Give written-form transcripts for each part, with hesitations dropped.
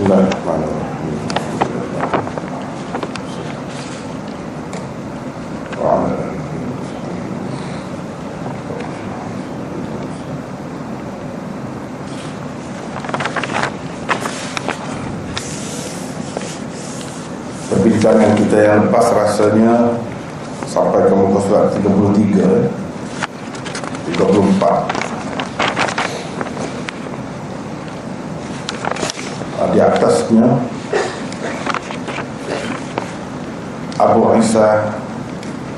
Bismillahirrahmanirrahim. Perbincangan kita yang lepas rasanya sampai ke muka surat 33, 34. Di atasnya Abu Isa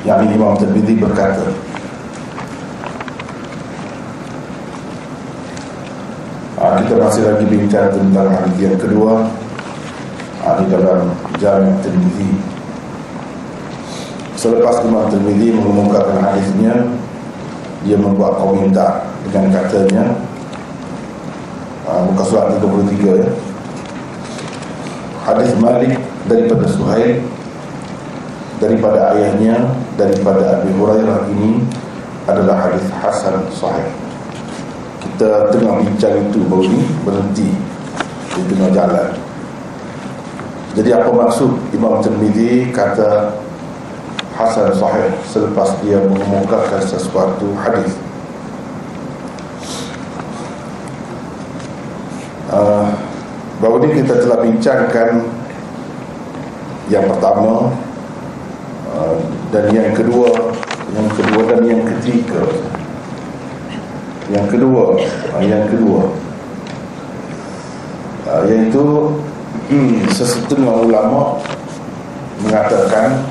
yang Imam Tirmidzi berkata, kita masih lagi bincang tentang hadis yang kedua di dalam Jami' Tirmidzi. Selepas Imam Tirmidzi mengemukakan hadisnya, dia membuat komentar dengan katanya, muka surat 33 ya. Hadis Malik daripada Suhail daripada ayahnya daripada Abi Hurairah ini adalah hadis hasan sahih. Kita tengah bincang itu baru ni berhenti di tengah jalan. Jadi apa maksud Imam Tirmidzi kata hasan sahih selepas dia mengemukakan sesuatu hadis? Baru ini kita telah bincangkan yang pertama dan yang kedua dan yang ketiga. Yang kedua iaitu sesetengah ulama mengatakan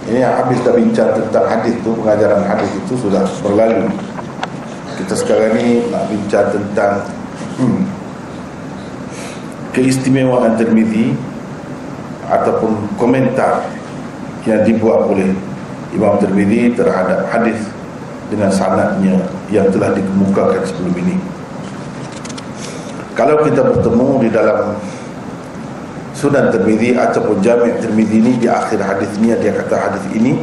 ini habis dah bincang tentang hadis tu, pengajaran hadis itu sudah berlalu. Kita sekarang ni nak bincang tentang keistimewaan Tirmidzi ataupun komentar yang dibuat oleh Imam Tirmidzi terhadap hadis dengan sanadnya yang telah dikemukakan sebelum ini. Kalau kita bertemu di dalam Sunan Tirmidzi ataupun Jami' Tirmidzi ini, di akhir hadisnya dia kata hadis ini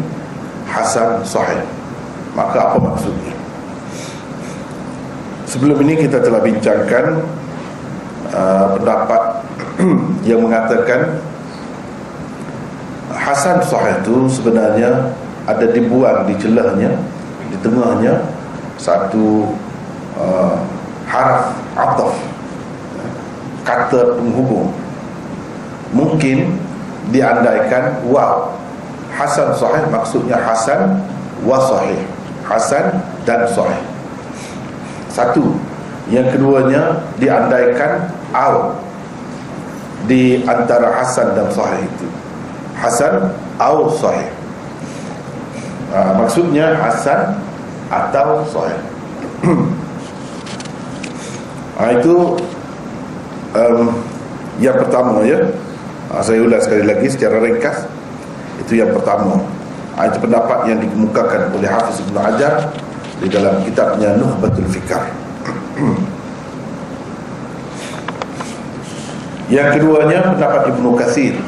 hasan sahih, maka apa maksudnya? Sebelum ini kita telah bincangkan pendapat yang mengatakan hasan sahih itu sebenarnya ada dibuang di celahnya, di tengahnya satu haraf ataf, kata penghubung. Mungkin diandaikan waw. Hasan sahih maksudnya hasan wa sahih, hasan dan sahih. Satu. Yang keduanya diandaikan aw di antara hasan dan sahih itu, hasan aw sahih. Maksudnya hasan atau sahih. Itu yang pertama ya. Saya ulas sekali lagi secara ringkas. Itu yang pertama. Itu pendapat yang dikemukakan oleh Hafiz Ibn Hajar di dalam kitabnya Nukhbatul Fikar. Yang keduanya pendapat Ibnu Katsir.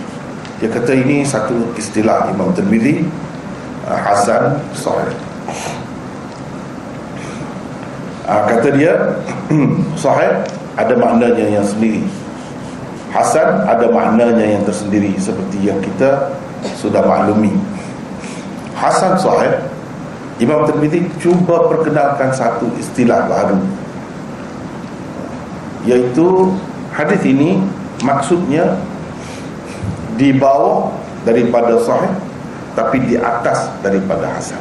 Dia kata ini satu istilah Imam Tirmidzi, hasan sahih. Kata dia sahih ada maknanya yang sendiri, hasan ada maknanya yang tersendiri, seperti yang kita sudah maklumi. Hasan sahih, Imam Tirmidzi cuba perkenalkan satu istilah baru, yaitu hadis ini maksudnya di bawah daripada sahih tapi di atas daripada hasan.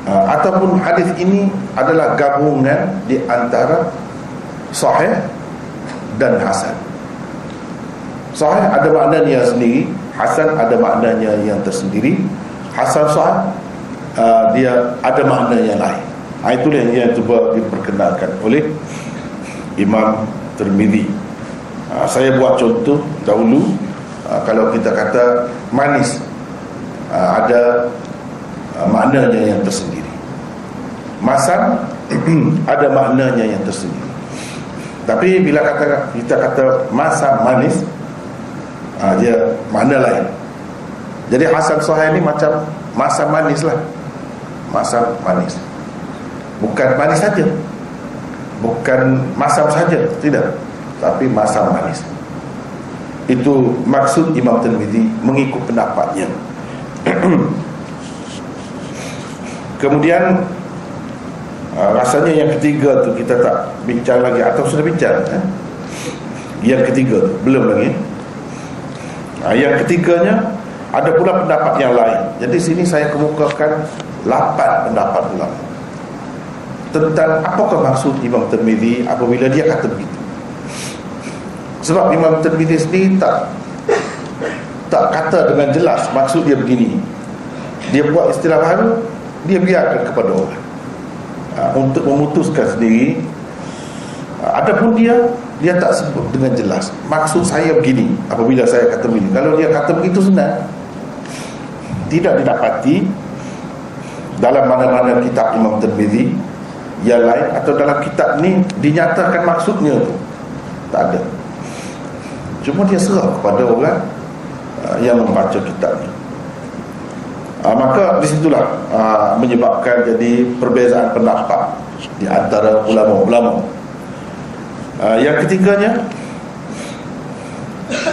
Ataupun hadis ini adalah gabungan di antara sahih dan hasan. Sahih ada maknanya sendiri, hasan ada maknanya yang tersendiri. Hasan sahih dia ada makna yang lain. Itulah yang cuba diperkenalkan oleh Imam Tirmidzi. Saya buat contoh dahulu. Kalau kita kata manis, ada maknanya yang tersendiri. Masam ada maknanya yang tersendiri. Tapi bila kita kata masam manis, dia makna lain. Jadi hasan sahih ini macam masam manis lah. Masam manis, bukan manis saja, bukan masam saja, tidak. tapi masam manis. Itu maksud Imam Tirmizi mengikut pendapatnya. Kemudian rasanya yang ketiga tu kita tak bincang lagi, atau sudah bincang Yang ketiga tu belum lagi. Yang ketiganya ada pula pendapat yang lain. Jadi sini saya kemukakan 8 pendapat ulama tentang apakah maksud Imam Tirmizi apabila dia kata begitu. Sebab Imam Tirmizi sendiri tak kata dengan jelas maksud dia begini. Dia buat istilah baru, dia biarkan kepada orang untuk memutuskan sendiri. Adapun dia tak sebut dengan jelas maksud saya begini apabila saya kata begini. Kalau dia kata begitu senang, tidak didapati dalam mana-mana kitab Imam Tirmizi yang lain, atau dalam kitab ni dinyatakan maksudnya tu tak ada. Cuma dia serah kepada orang yang membaca kitab ni. Maka disitulah menyebabkan jadi perbezaan pendapat di antara ulama-ulama. Yang ketiganya,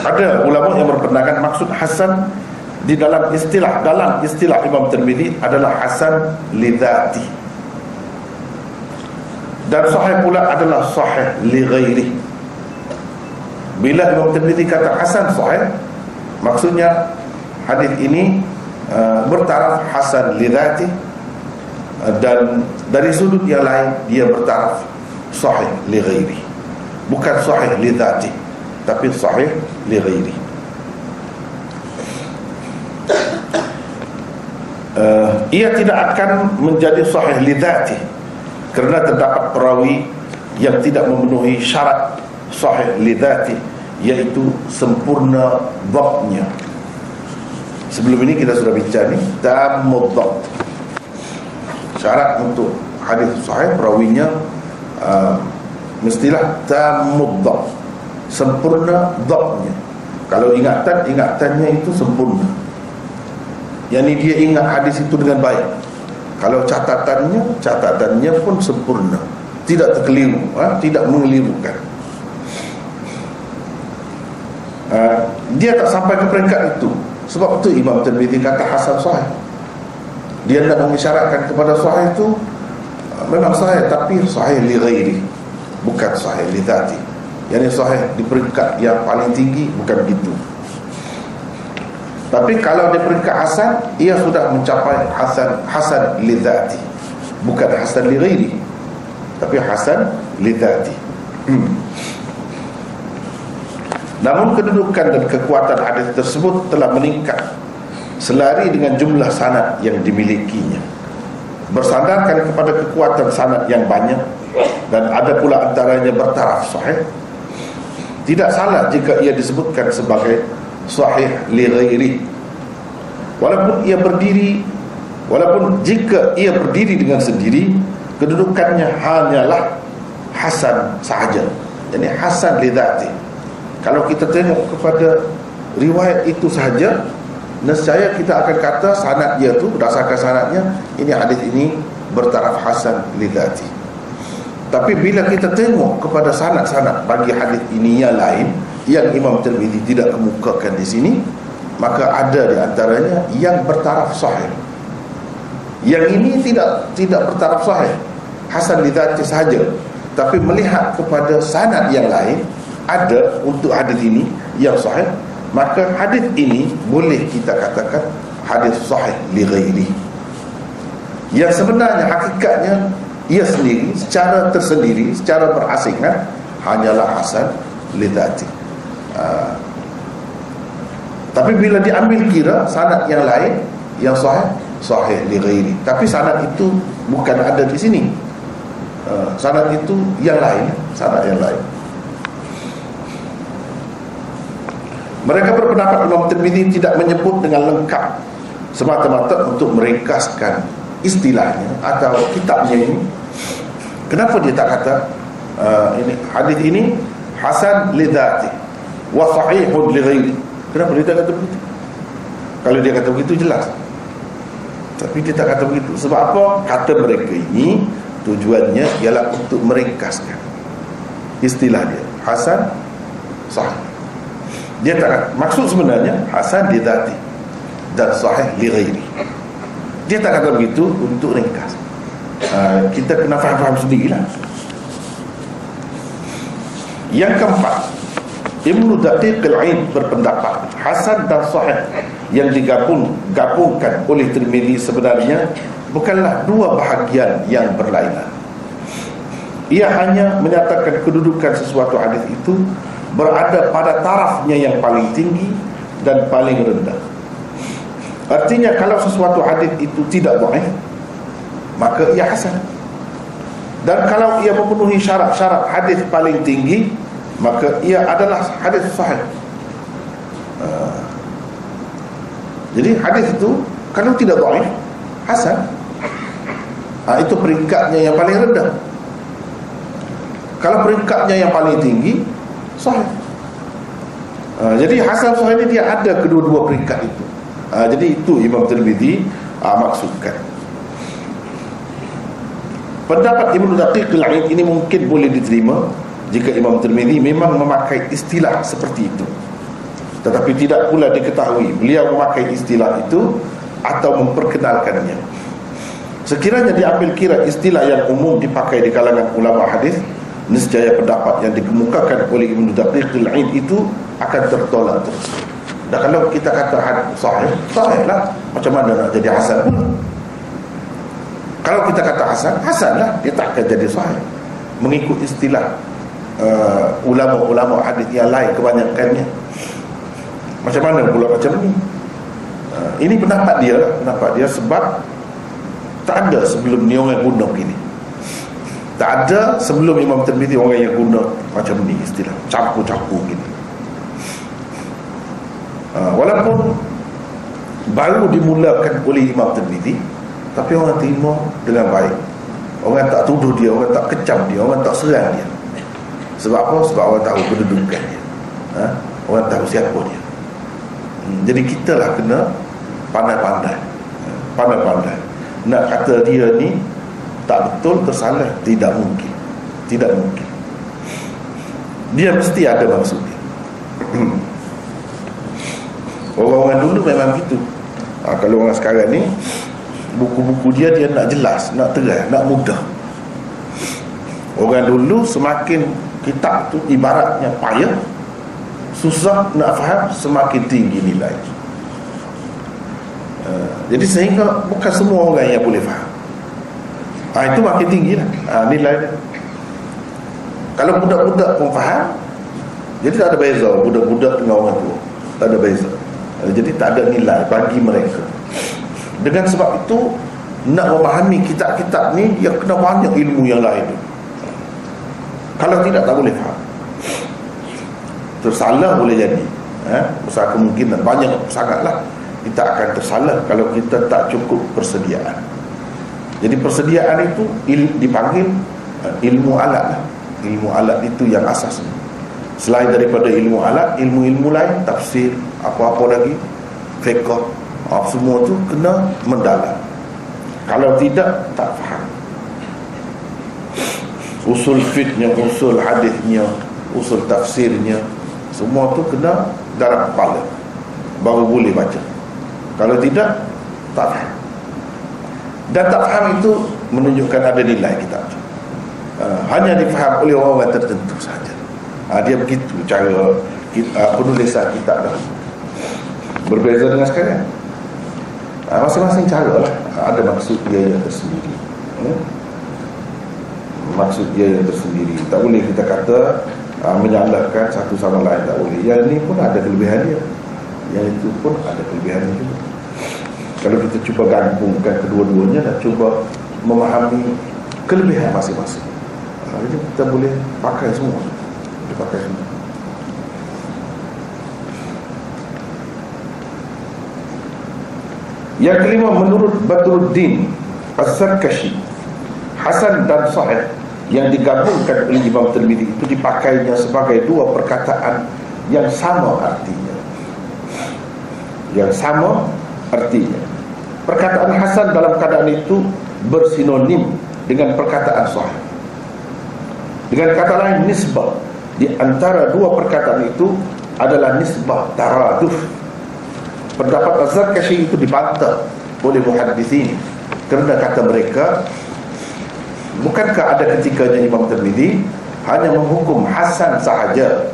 ada ulama yang berpendapat maksud hasan di dalam istilah Imam Tirmizi adalah hasan li dzati, dan sahih pula adalah sahih li ghairi. Bila Imam Tirmizi kata hasan sahih, maksudnya hadis ini bertaraf hasan li dzati, dan dari sudut yang lain dia bertaraf sahih li ghairi. Bukan sahih li dzati, tapi sahih li ghairi. Ia tidak akan menjadi sahih li dzati kerana terdapat perawi yang tidak memenuhi syarat sahih li dzati, iaitu sempurna dhabtnya. Sebelum ini kita sudah bincang ni, tammud dhabt. Syarat untuk hadis sahih perawinya mestilah tammud dhabt, sempurna dhabtnya. Kalau ingatannya itu sempurna, yakni dia ingat hadis itu dengan baik. Kalau catatannya pun sempurna, tidak terkeliru, tidak mengelirukan. Dia tak sampai ke peringkat itu. Sebab itu Imam Tirmizi kata hasan sahih. Dia tidak mengisyaratkan kepada sahih itu memang sahih, tapi sahih li ghairi, bukan sahih li dzati. Yang sahih di peringkat yang paling tinggi, bukan begitu. Tapi kalau di peringkat hasan, ia sudah mencapai hasan li dzati, bukan hasan li ghairi, tapi hasan li dzati. Namun kedudukan dan kekuatan hadis tersebut telah meningkat selari dengan jumlah sanad yang dimilikinya. Bersandarkan kepada kekuatan sanad yang banyak, dan ada pula antaranya bertaraf sahih, tidak salah jika ia disebutkan sebagai sahih li ghairi, walaupun jika ia berdiri dengan sendiri, kedudukannya hanyalah hasan sahaja, yakni hasan li dzati. Kalau kita tengok kepada riwayat itu sahaja, nescaya kita akan kata sanad dia tu, berdasarkan sanadnya, ini hadis ini bertaraf hasan li dzati. Tapi bila kita tengok kepada sanad-sanad bagi hadis ini yang lain, yang Imam Tirmizi tidak kemukakan di sini, maka ada di antaranya yang bertaraf sahih. Yang ini tidak bertaraf sahih, hasan li dzati sahaja. Tapi melihat kepada sanad yang lain, ada untuk hadis ini yang sahih, maka hadis ini boleh kita katakan hadis sahih li ghairi. Yang sebenarnya hakikatnya ia sendiri secara tersendiri, secara berasingan hanyalah hasan li dzati. Tapi bila diambil kira sanad yang lain yang sahih li ghairi, tapi sanad itu bukan ada di sini. Sanad itu yang lain, sanad yang lain. Mereka berpendapat Imam Tirmizi tidak menyebut dengan lengkap semata-mata untuk meringkaskan istilahnya atau kitabnya ini. Kenapa dia tak kata ini hadis ini hasan li dzati wa sahihun li ghairi? Kenapa dia tak kata begitu? Kalau dia kata begitu jelas. Tapi dia tak kata begitu. Sebab apa? Kata mereka ini tujuannya ialah untuk meringkaskan istilah dia, hasan sahih. Dia tak, maksud sebenarnya hasan li dzati dan sahih li ghairi. Dia tak kata begitu untuk ringkas. Kita kena faham sendirilah. Yang keempat, Ibnu Daqiq al-Aid berpendapat hasan dan sahih yang digabungkan oleh Tirmizi sebenarnya bukanlah dua bahagian yang berlainan. Ia hanya menyatakan kedudukan sesuatu hadis itu berada pada tarafnya yang paling tinggi dan paling rendah. Artinya kalau sesuatu hadis itu tidak dhaif, maka ia hasan. Dan kalau ia memenuhi syarat-syarat hadis paling tinggi, maka ia adalah hadis sahih. Jadi hadis itu kalau tidak dhaif, hasan. Itu peringkatnya yang paling rendah. Kalau peringkatnya yang paling tinggi, sahih. Jadi hasan sahih ini dia ada kedua-dua peringkat itu. Jadi itu Imam Tirmizi maksudkan. Pendapat Ibnu Daqiq al-Aid ini mungkin boleh diterima jika Imam Tirmizi memang memakai istilah seperti itu. Tetapi tidak pula diketahui beliau memakai istilah itu atau memperkenalkannya. Sekiranya diambil kira istilah yang umum dipakai di kalangan ulama hadis, nescaya pendapat yang dikemukakan oleh Ibnu Daqiq al-Aid itu akan tertolak terus. Dan kalau kita kata sahih, sahih lah. Macam mana nak jadi hasan pula? Kalau kita kata hasan, hasan lah. Dia tak akan jadi sahih. Mengikut istilah ulama-ulama hadis yang lain kebanyakannya. Macam mana pula macam ni? Ini pendapat dia lah. Pendapat dia sebab tak ada sebelum ni orang guna begini. Tak ada sebelum Imam Tirmizi orang yang guna macam ni istilah campur-campur gini. Walaupun baru dimulakan oleh Imam Tirmizi, tapi orang terima dengan baik. Orang tak tuduh dia, orang tak kecam dia, orang tak serang dia. Sebab apa? Sebab orang tahu kedudukan dia. Orang tahu siapa dia. Jadi kita lah kena pandai-pandai. Pandai-pandai. Nak kata dia ni tak betul, tersalah, tidak mungkin. Tidak mungkin. Dia mesti ada maksud dia. Orang-orang dulu memang gitu. Kalau orang sekarang ni, buku-buku dia nak jelas, nak terang, nak mudah. Orang dulu semakin kitab tu ibaratnya payah, susah nak faham, semakin tinggi nilai. Jadi sehingga bukan semua orang yang boleh faham. Itu makin tinggi lah nilai dia. Kalau budak-budak pun faham, jadi tak ada beza budak-budak dengan orang tua. Tak ada beza. Jadi tak ada nilai bagi mereka. Dengan sebab itu, nak memahami kitab-kitab ni, dia kena banyak ilmu yang lain. Kalau tidak, tak boleh faham. Tersalah boleh jadi. Besar kemungkinan, banyak sangatlah kita akan tersalah kalau kita tak cukup persediaan. Jadi persediaan itu dipanggil ilmu alat lah. Ilmu alat itu yang asas. Selain daripada ilmu alat, ilmu-ilmu lain, tafsir, apa-apa lagi, fiqh, semua tu kena mendalam. Kalau tidak, tak faham. Usul fiqhnya, usul hadisnya, usul tafsirnya, semua tu kena dalam kepala, baru boleh baca. Kalau tidak, tak faham. Dan tak faham itu menunjukkan ada nilai kitab. Hanya difaham oleh orang-orang tertentu sahaja. Dia begitu cara penulisan kitab dah. Berbeza dengan sekarang. Masing-masing cara lah. Ada maksud dia yang tersendiri. Maksud dia yang tersendiri. Tak boleh kita kata menyalahkan satu sama lain, tak boleh. Yang ini pun ada kelebihan dia, yang itu pun ada kelebihan dia juga. Kalau kita cuba gabungkan kedua-duanya dan cuba memahami kelebihan masing-masing, jadi kita boleh pakai semua. Pakai semua. Yang kelima, menurut Badruddin As-Sarkashi, hasan dan sahih yang digabungkan oleh Imam Tirmizi itu dipakainya sebagai dua perkataan yang sama artinya. Yang sama artinya. Perkataan hasan dalam keadaan itu bersinonim dengan perkataan sahih. Dengan kata lain, nisbah di antara dua perkataan itu adalah nisbah taraduf. Pendapat Az-Zarkashi itu dibantah oleh muhaddithin kerana kata mereka, bukankah ada ketikanya Imam Tirmidzi hanya menghukum hasan sahaja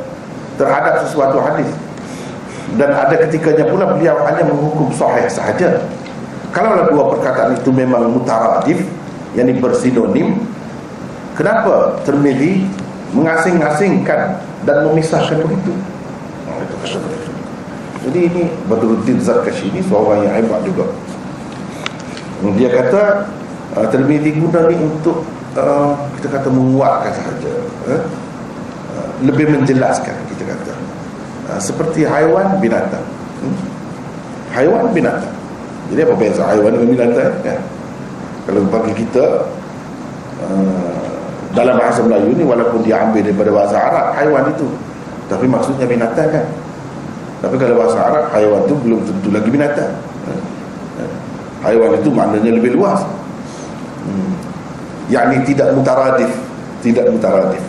terhadap sesuatu hadis, dan ada ketikanya pula beliau hanya menghukum sahih sahaja. Kalaulah dua perkataan itu memang mutaradif, yakni bersinonim, kenapa Tirmidzi mengasing-asingkan dan memisahkan begitu? Itu kata mereka. Jadi ini Badruddin Zarkashi ini seorang yang hebat juga. Dia kata Tirmidzi guna ni untuk kita kata menguatkan sahaja, lebih menjelaskan, kita kata seperti haiwan binatang. Haiwan binatang. Jadi apa beza haiwan dengan binatang? Kalau bagi kita dalam bahasa Melayu ni, walaupun dia ambil daripada bahasa Arab haiwan itu, tapi maksudnya binatang kan. Tapi kalau bahasa Arab haiwan itu belum tentu lagi binatang. Haiwan itu maknanya lebih luas. Yakni tidak mutaradif. Tidak mutaradif.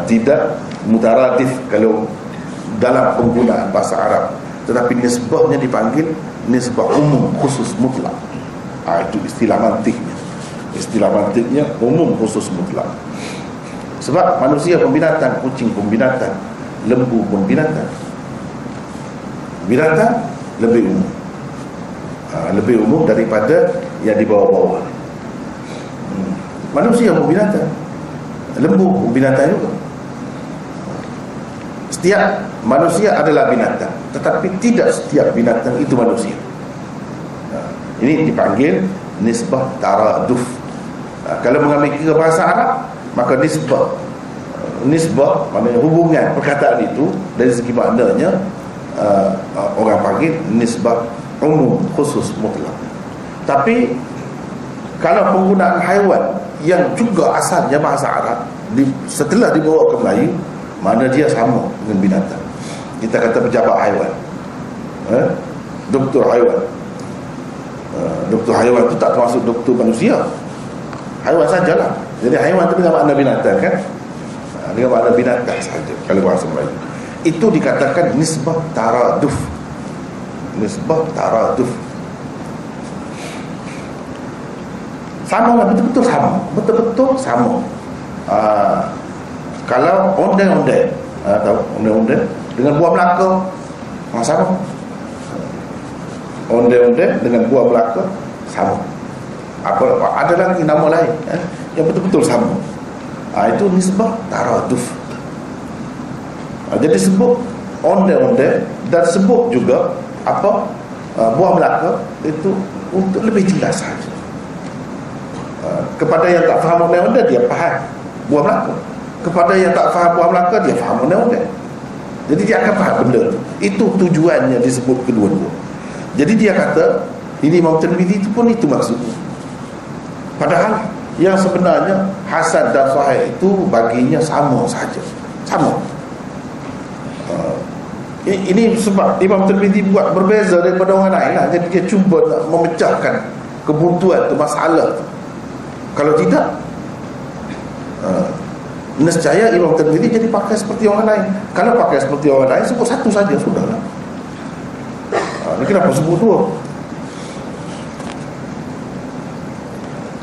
Tidak mutaradif kalau dalam penggunaan bahasa Arab, tetapi nisbahnya dipanggil nisbah umum khusus mutlak. Itu istilah mantiknya. Istilah mantiknya umum khusus mutlak. Sebab manusia pun binatang, kucing pun binatang, lembu pun binatang. Binatang lebih umum, lebih umum daripada yang di bawah-bawah. Manusia pun binatang, lembu pun binatang juga. Setiap manusia adalah binatang, tetapi tidak setiap binatang itu manusia. Ini dipanggil nisbah taraduf. Kalau mengambil kira bahasa Arab, maka nisbah maknanya hubungan perkataan itu dari segi maknanya, orang panggil nisbah umum khusus mutlak. Tapi kalau penggunaan haiwan yang juga asalnya bahasa Arab, setelah dibawa ke Melayu, mana dia sama dengan binatang. Kita kata pejabat haiwan, doktor haiwan. Doktor haiwan itu tak termasuk doktor manusia, haiwan sajalah. Jadi haiwan itu dengan makna binatang kan, dengan makna binatang saja kalau bahasa Melayu. Itu dikatakan nisbah taraduf. Nisbah taraduf. Sama lah, betul-betul sama. Betul-betul sama. Kalau onde-onde, tahu onde-onde dengan buah Melaka, sama. Onde-onde dengan buah Melaka sama. Ada lagi nama lain yang betul-betul sama. Itu nisbah taraduf. Jadi sebut onde-onde dan sebut juga buah Melaka itu untuk lebih jelas saja. Kepada yang tak faham onde-onde, dia faham buah Melaka. Kepada yang tak faham buah Melaka, dia faham onde-onde. Jadi dia akan faham benda itu. Tujuannya disebut kedua-dua. Jadi dia kata ini Imam Tirmidzi itu pun itu maksudnya. Padahal yang sebenarnya hasan dan sahih itu baginya sama saja, sama. Ini sebab Imam Tirmidzi buat berbeza daripada orang lain lah. Jadi dia cuba nak memecahkan kebuntuan tu, masalah tu. Kalau tidak, nescaya Imam Tirmidzi jadi pakai seperti orang lain. Kalau pakai seperti orang lain, sebut satu saja sudahlah. Ini kenapa sebut dua?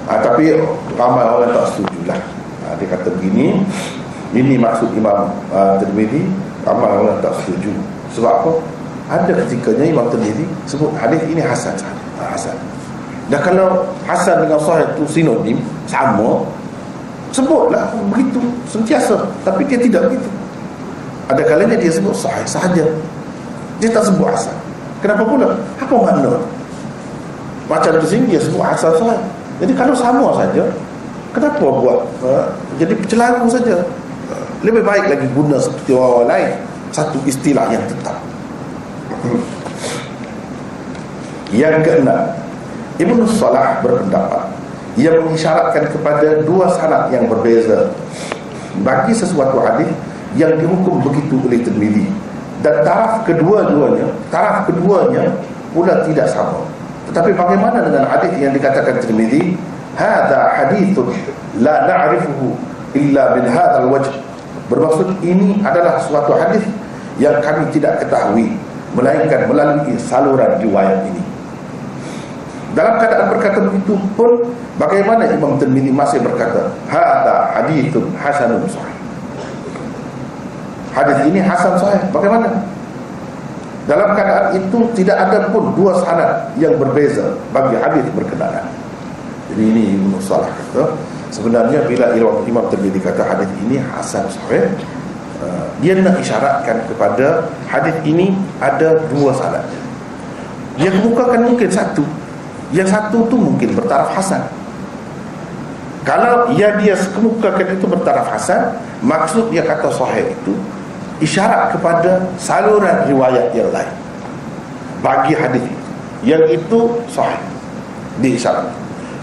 Tapi ramai orang tak setuju lah. Dia kata begini, ini maksud Imam Tirmidzi. Ramai orang tak setuju. Sebab apa? Ada ketikanya Imam Tirmidzi sebut hadis ini hasan sahaja. Hasan. Dan kalau hasan dengan sahih itu sinonim, sama, sebutlah begitu sentiasa. Tapi dia tidak begitu. Ada kalanya dia sebut sahih sahaja, dia tak sebut hasan. Kenapa pula? Apa makna? Macam di sini dia sebut hasan sahih. Jadi kalau sama saja, kenapa buat jadi pecelaru saja? Lebih baik lagi guna seperti orang lain, satu istilah yang tetap. Yang keenam, Ibnu Salah berpendapat ia mengisyaratkan kepada dua sanad yang berbeza bagi sesuatu hadis yang dihukum begitu oleh Tirmidzi, dan taraf keduanya pula tidak sama. Tetapi bagaimana dengan hadis yang dikatakan Tirmidzi, hadza hadithun la na'rifuhu illa min hadzal wajh, Bermaksud ini adalah suatu hadis yang kami tidak ketahui melainkan melalui saluran riwayat ini. Dalam keadaan berkata begitu pun, bagaimana Imam Tirmidzi masih berkata hadza haditsun hasanun sahih. Hadis ini hasan sahih. Bagaimana? Dalam keadaan itu tidak ada pun dua sanad yang berbeza bagi hadis berkenaan. Jadi ini Ibnu Salah kata, sebenarnya bila Imam Tirmidzi kata hadis ini hasan sahih, dia nak isyaratkan kepada hadis ini ada dua sanad. Dia kemukakan mungkin satu, yang satu tu mungkin bertaraf hasan. Kalau dia kemukakan itu bertaraf hasan, maksud dia kata sahih itu isyarat kepada saluran riwayat yang lain bagi hadis itu, yang itu sahih, diisyarat.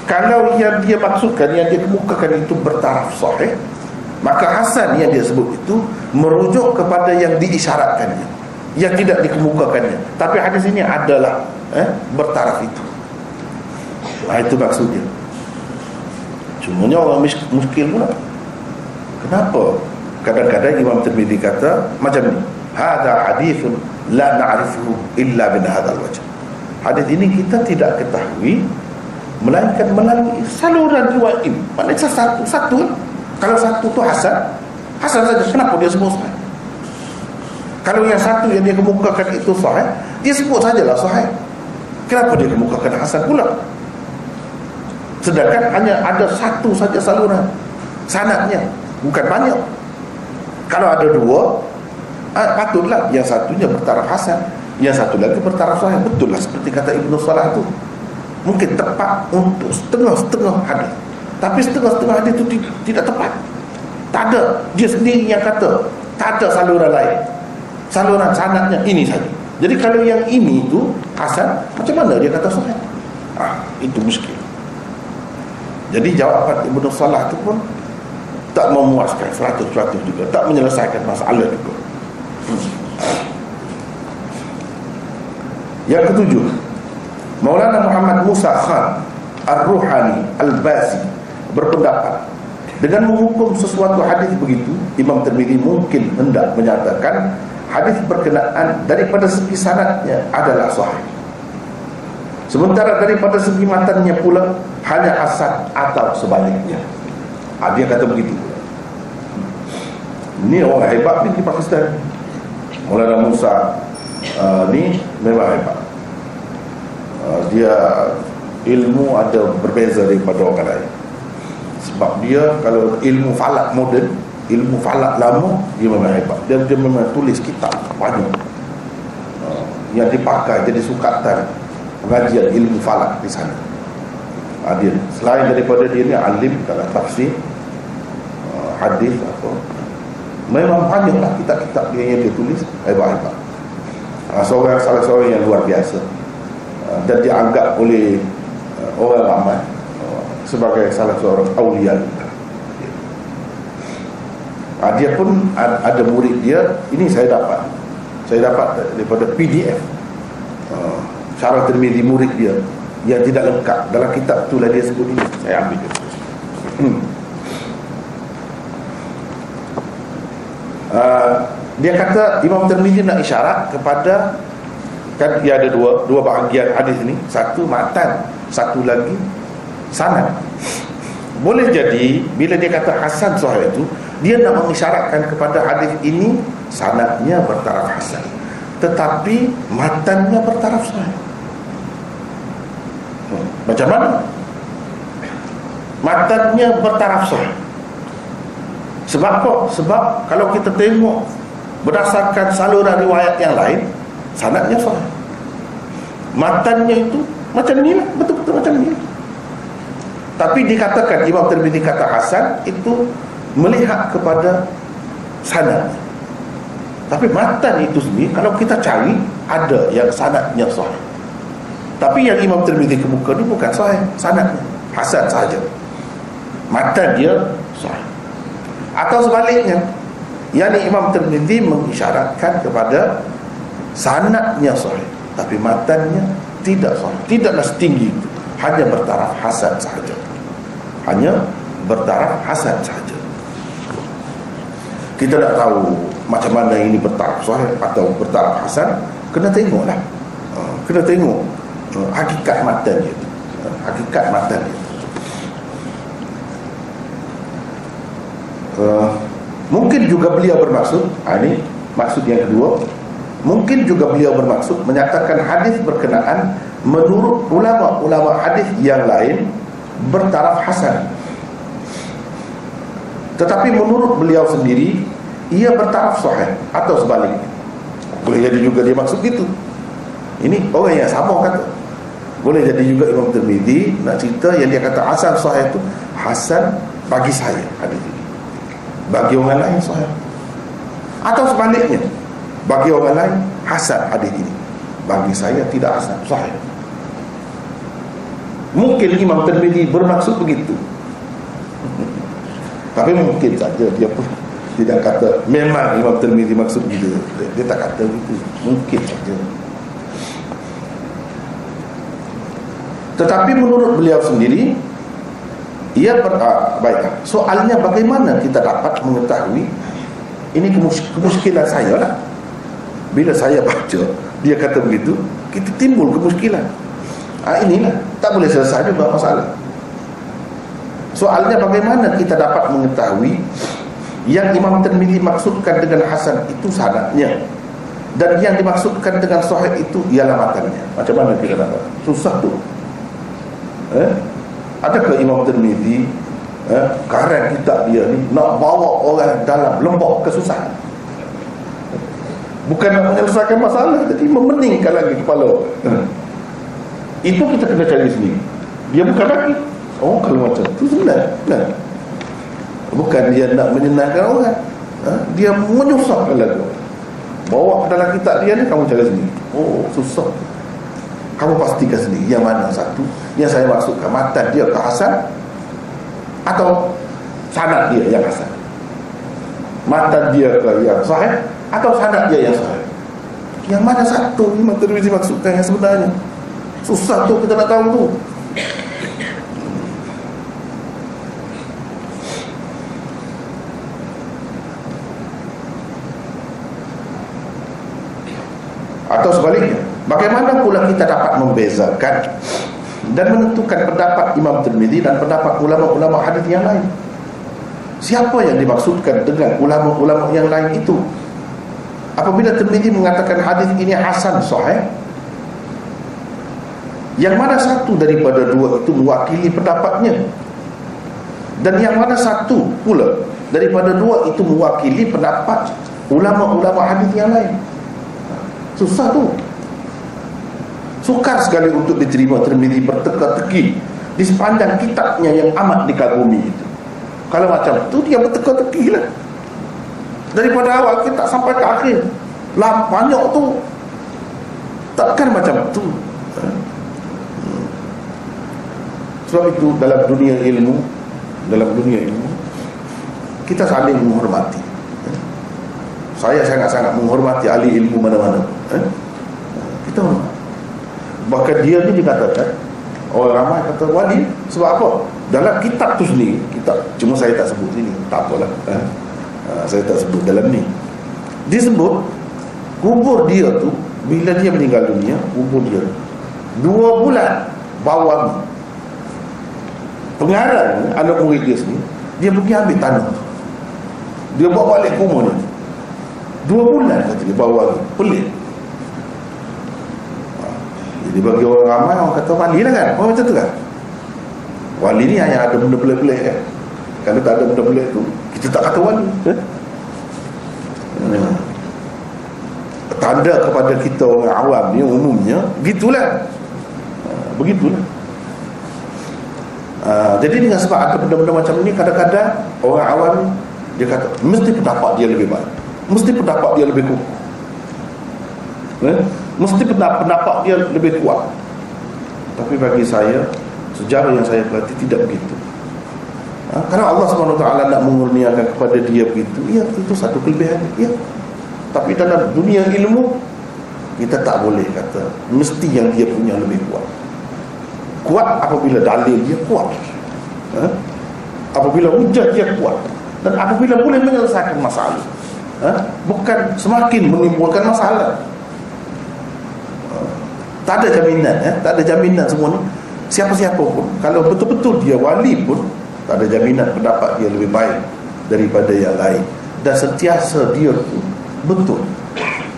Kalau yang dia maksudkan, yang dia kemukakan itu bertaraf sahih, maka hasan yang dia sebut itu merujuk kepada yang diisyaratkannya, yang tidak dikemukakannya. Tapi hadis ini adalah bertaraf itu. Itu maksudnya. Cumanya orang muskil pula. Kenapa kadang-kadang Imam Tirmidzi kata macam ni, hadza haditsun la na'rifuhu illa min hadzal wajh. Hadis ini kita tidak ketahui melainkan melalui saluran riwayat ini. Maknanya satu. Kalau satu tu hasan saja, kenapa dia sebut sahih? Kalau yang satu yang dia kemukakan itu sahih, dia sebut sajalah sahih. Kenapa dia kemukakan hasan pula? Sedangkan hanya ada satu saja saluran sanadnya, bukan banyak. Kalau ada dua, patutlah yang satunya bertaraf hasan, yang satu lagi bertaraf sahih. Betul lah seperti kata Ibnu Salah itu, mungkin tepat untuk setengah-setengah hadis, tapi setengah-setengah hadis itu tidak tepat. Tak ada, dia sendiri yang kata tak ada saluran lain, saluran sanadnya ini saja. Jadi kalau yang ini itu hasan, macam mana dia kata sahih? Itu muskil. Jadi jawaban Ibnu Salah itu pun tak memuaskan 100% juga, tak menyelesaikan masalah juga. Yang ketujuh, Maulana Muhammad Musa Khan Ar-Ruhani Al-Bazi berpendapat, dengan menghukum sesuatu hadis begitu, Imam Tirmidzi mungkin hendak menyatakan hadis berkenaan daripada segi sanadnya adalah sahih, sementara daripada segi matannya pula hanya hasan atau sebaliknya. Dia kata begitu. Ini orang hebat ni di Pakistan. Maulana Musa ni memang hebat. Dia ilmu ada berbeza daripada orang lain. Sebab dia kalau ilmu falak moden, ilmu falak lama, dia memang hebat. Dia memang tulis kitab banyak yang dipakai jadi sukatan pengajian ilmu falak di sana. Dia selain daripada dia ni alim dalam tafsir, hadis atau memang banyaklah kitab-kitab dia yang dia tulis hebat-hebat. Salah seorang yang luar biasa, dan dianggap oleh orang ramai sebagai salah seorang awliya. Dia pun ada murid dia. Ini saya dapat daripada PDF Syarah Tirmidzi murid dia yang tidak lengkap dalam kitab itulah dia sebut ini. Saya ambil dia. Dia kata Imam Tirmidzi nak isyarat kepada, kan dia ada dua bahagian hadis ini, satu matan, satu lagi sanad. Boleh jadi bila dia kata hasan sahih itu, dia nak mengisyaratkan kepada hadis ini sanadnya bertaraf hasan, tetapi matannya bertaraf sahih. Macam mana? Matannya bertaraf sahih. Sebab apa? Sebab kalau kita tengok berdasarkan saluran riwayat yang lain, sanadnya sahih. Matannya itu macam ni lah, betul-betul macam ni. Tapi dikatakan Imam Tirmidzi kata hasan itu melihat kepada sanad. Tapi matan itu sendiri kalau kita cari ada yang sanadnya sahih. Tapi yang Imam Tirmidzi kemuka ni bukan sahih sanadnya, hasan saja. Matan dia sahih. Atau sebaliknya, yakni Imam Tirmidzi mengisyaratkan kepada sanadnya sahih, tapi matannya tidak sahih, tidaklah setinggi itu, hanya bertaraf hasan sahaja. Hanya bertaraf hasan sahaja. kita nak tahu macam mana ini bertaraf sahih atau bertaraf hasan, kena tengoklah. Kena tengok hakikat matan dia. Hakikat matan dia. Mungkin juga beliau bermaksud, ini maksud yang kedua, mungkin juga beliau bermaksud menyatakan hadis berkenaan menurut ulama-ulama hadis yang lain bertaraf hasan, tetapi menurut beliau sendiri ia bertaraf sahih, atau sebaliknya. Boleh jadi juga dia maksud gitu. Ini orang yang sama kata. Boleh jadi juga Imam Tirmizi nak cerita yang dia kata hasan sahih itu hasan bagi saya hadis ini, bagi orang lain sahih. Atau sebaliknya, bagi orang lain hasan hadis ini, bagi saya tidak hasan, sahih. Mungkin Imam Tirmizi bermaksud begitu. Tapi mungkin saja dia pun tidak kata memang Imam Tirmizi maksud gitu. Dia tak kata begitu. Mungkin saja. Tetapi menurut beliau sendiri ia baiklah. Soalnya bagaimana kita dapat mengetahui, ini kemuskilan saya lah. Bila saya baca dia kata begitu, kita timbul kemuskilan. Inilah tak boleh selesai juga masalah. Soalnya bagaimana kita dapat mengetahui yang Imam Tirmizi maksudkan dengan hasan itu sanadnya, dan yang dimaksudkan dengan sahih itu ialah matannya. Macam mana kita dapat? Susah tu. Adakah Imam Tirmizi karang kitab dia ni nak bawa orang dalam lembah kesusahan? Bukan nak menyelesaikan masalah, tapi memeningkan lagi kepala. Itu kita kena cari sendiri. Dia bukan lagi kalau macam tu senang. Bukan dia nak menyenangkan orang, dia menyusahkan lagi. Bawa ke dalam kitab dia ni, kamu cari sendiri. Susah. Kamu pastikan sendiri yang mana satu yang saya maksudkan, matan dia ke hasan atau sanad dia yang hasan, matan dia ke yang sahih atau sanad dia yang sahih. Yang mana satu Imam Tirmizi maksudkan yang sebenarnya? Susah tu kita nak tahu tu. Atau sebaliknya, bagaimana pula kita dapat membezakan dan menentukan pendapat Imam Tirmizi dan pendapat ulama-ulama hadis yang lain? Siapa yang dimaksudkan dengan ulama-ulama yang lain itu? Apabila Tirmizi mengatakan hadis ini hasan sahih, yang mana satu daripada dua itu mewakili pendapatnya, dan yang mana satu pula daripada dua itu mewakili pendapat ulama-ulama hadis yang lain? Susah tu. Sukar sekali untuk diterima Tirmizi berteka-teki di sepanjang kitabnya yang amat dikagumi itu. Kalau macam tu dia berteka-teki lah, daripada awal kita sampai ke akhir lah, banyak tu. Takkan macam tu. Sebab itu dalam dunia ilmu kita saling menghormati. Saya sangat-sangat menghormati ahli ilmu mana-mana. Kita hormat. Bahkan dia ni dikatakan, orang ramai kata wali. Sebab apa? Dalam kitab tu sendiri, kitab, cuma saya tak sebut sini, tak apalah, saya tak sebut dalam ni, disebut kubur dia tu, bila dia meninggal dunia, kubur dia 2 bulan bawang. Pengarang anak murid dia sendiri, dia pergi ambil tanah, dia bawa balik kubur dia 2 bulan, kata dia bawa lagi. Pelik. Jadi bagi orang ramai, orang kata wali lah kan, orang macam tu kan. Wali ni hanya ada benda pelik-pelik kan. Kalau tak ada benda pelik tu, kita tak kata wali. Tanda kepada kita orang awam ni umumnya begitulah. Begitulah. Jadi dengan sebab ada benda-benda macam ni, kadang-kadang orang awam ni, dia kata mesti pendapat dia lebih baik, mesti pendapat dia lebih kukuh, mesti pendapat dia lebih kuat. Tapi bagi saya, sejarah yang saya pelajari tidak begitu. Karena Allah SWT nak mengurniakan kepada dia begitu, ya, itu satu kelebihan, ya. Tapi dalam dunia ilmu, kita tak boleh kata mesti yang dia punya lebih kuat. Kuat apabila dalil dia kuat, apabila hujah dia kuat, Dan apabila boleh menyelesaikan masalah, bukan semakin menimbulkan masalah. Tak ada jaminan, tak ada jaminan semua ni. Siapa-siapa pun, kalau betul-betul dia wali pun, tak ada jaminan pendapat dia lebih baik daripada yang lain. Dan sentiasa dia tu betul,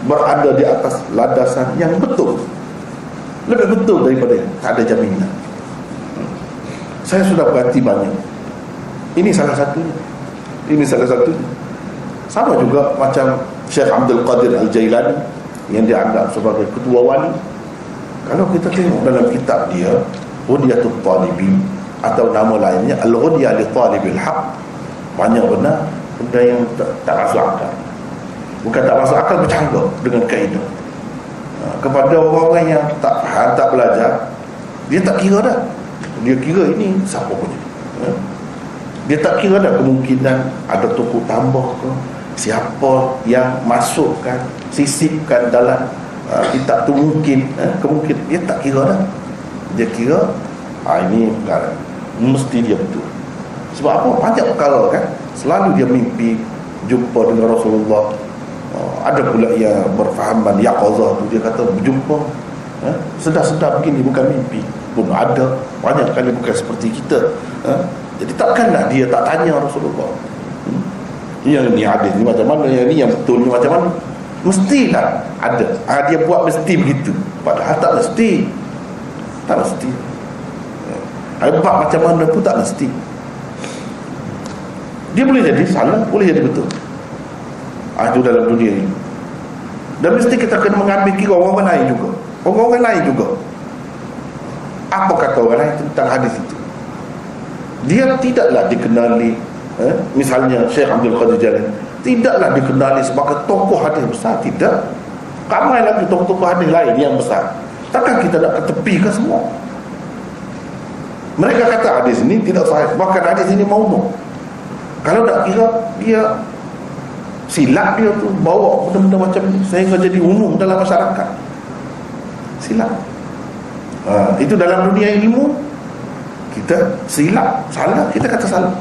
berada di atas landasan yang betul, lebih betul daripada yang tak ada jaminan. Saya sudah berhati banyak. Ini salah satunya. Sama juga macam Syekh Abdul Qadir Al-Jailani yang dianggap sebagai ketua wali. Kalau kita tengok dalam kitab dia Ghuniyatul Talibin, atau nama lainnya Al-Ghunyah li Talibil Haq, banyak benar benda yang tak masuk akal. Bukan tak masuk akal, bercanggah dengan kaedah. Kepada orang-orang yang tak faham, tak belajar, dia tak kira dah. Dia kira ini siapa punya. Dia tak kira dah kemungkinan ada tokoh tambah ke, siapa yang masukkan, sisipkan dalam kitab tu mungkin, kemungkinan. Dia tak kira dah. Dia kira ini perkara mesti dia betul. Sebab apa? Banyak perkara kan, selalu dia mimpi jumpa dengan Rasulullah. Ada pula yang berfahaman yaqazah tu, dia kata berjumpa sedar-sedar begini, bukan mimpi pun ada. Banyak kali bukan seperti kita. Jadi takkanlah dia tak tanya Rasulullah, yang ni hadis ni macam mana, yang ni yang betul ni macam mana. Mestilah ada. Dia buat mesti begitu, padahal tak mesti. Tak mesti. Buat macam mana pun tak mesti. Dia boleh jadi salah, boleh jadi betul. Itu dalam dunia ini. Dan mesti kita kena mengambil kira orang lain juga. Orang-orang lain juga. Apa kata orang lain tentang hadis itu? Dia tidaklah dikenali, misalnya Syekh Abdul Qadir Jailani tidaklah dikenali sebagai tokoh hadis besar. Tidak. Ramai lagi tokoh-tokoh hadis lain yang besar. Takkan kita nak ketepikan semua? Mereka kata hadis ini tidak sahih, bahkan hadis ini maudhu'. Kalau nak kira, dia silap, dia tu bawa benda-benda macam ni sehingga jadi umum dalam masyarakat. Silap. Itu dalam dunia ilmu, kita silap, salah, kita kata salah.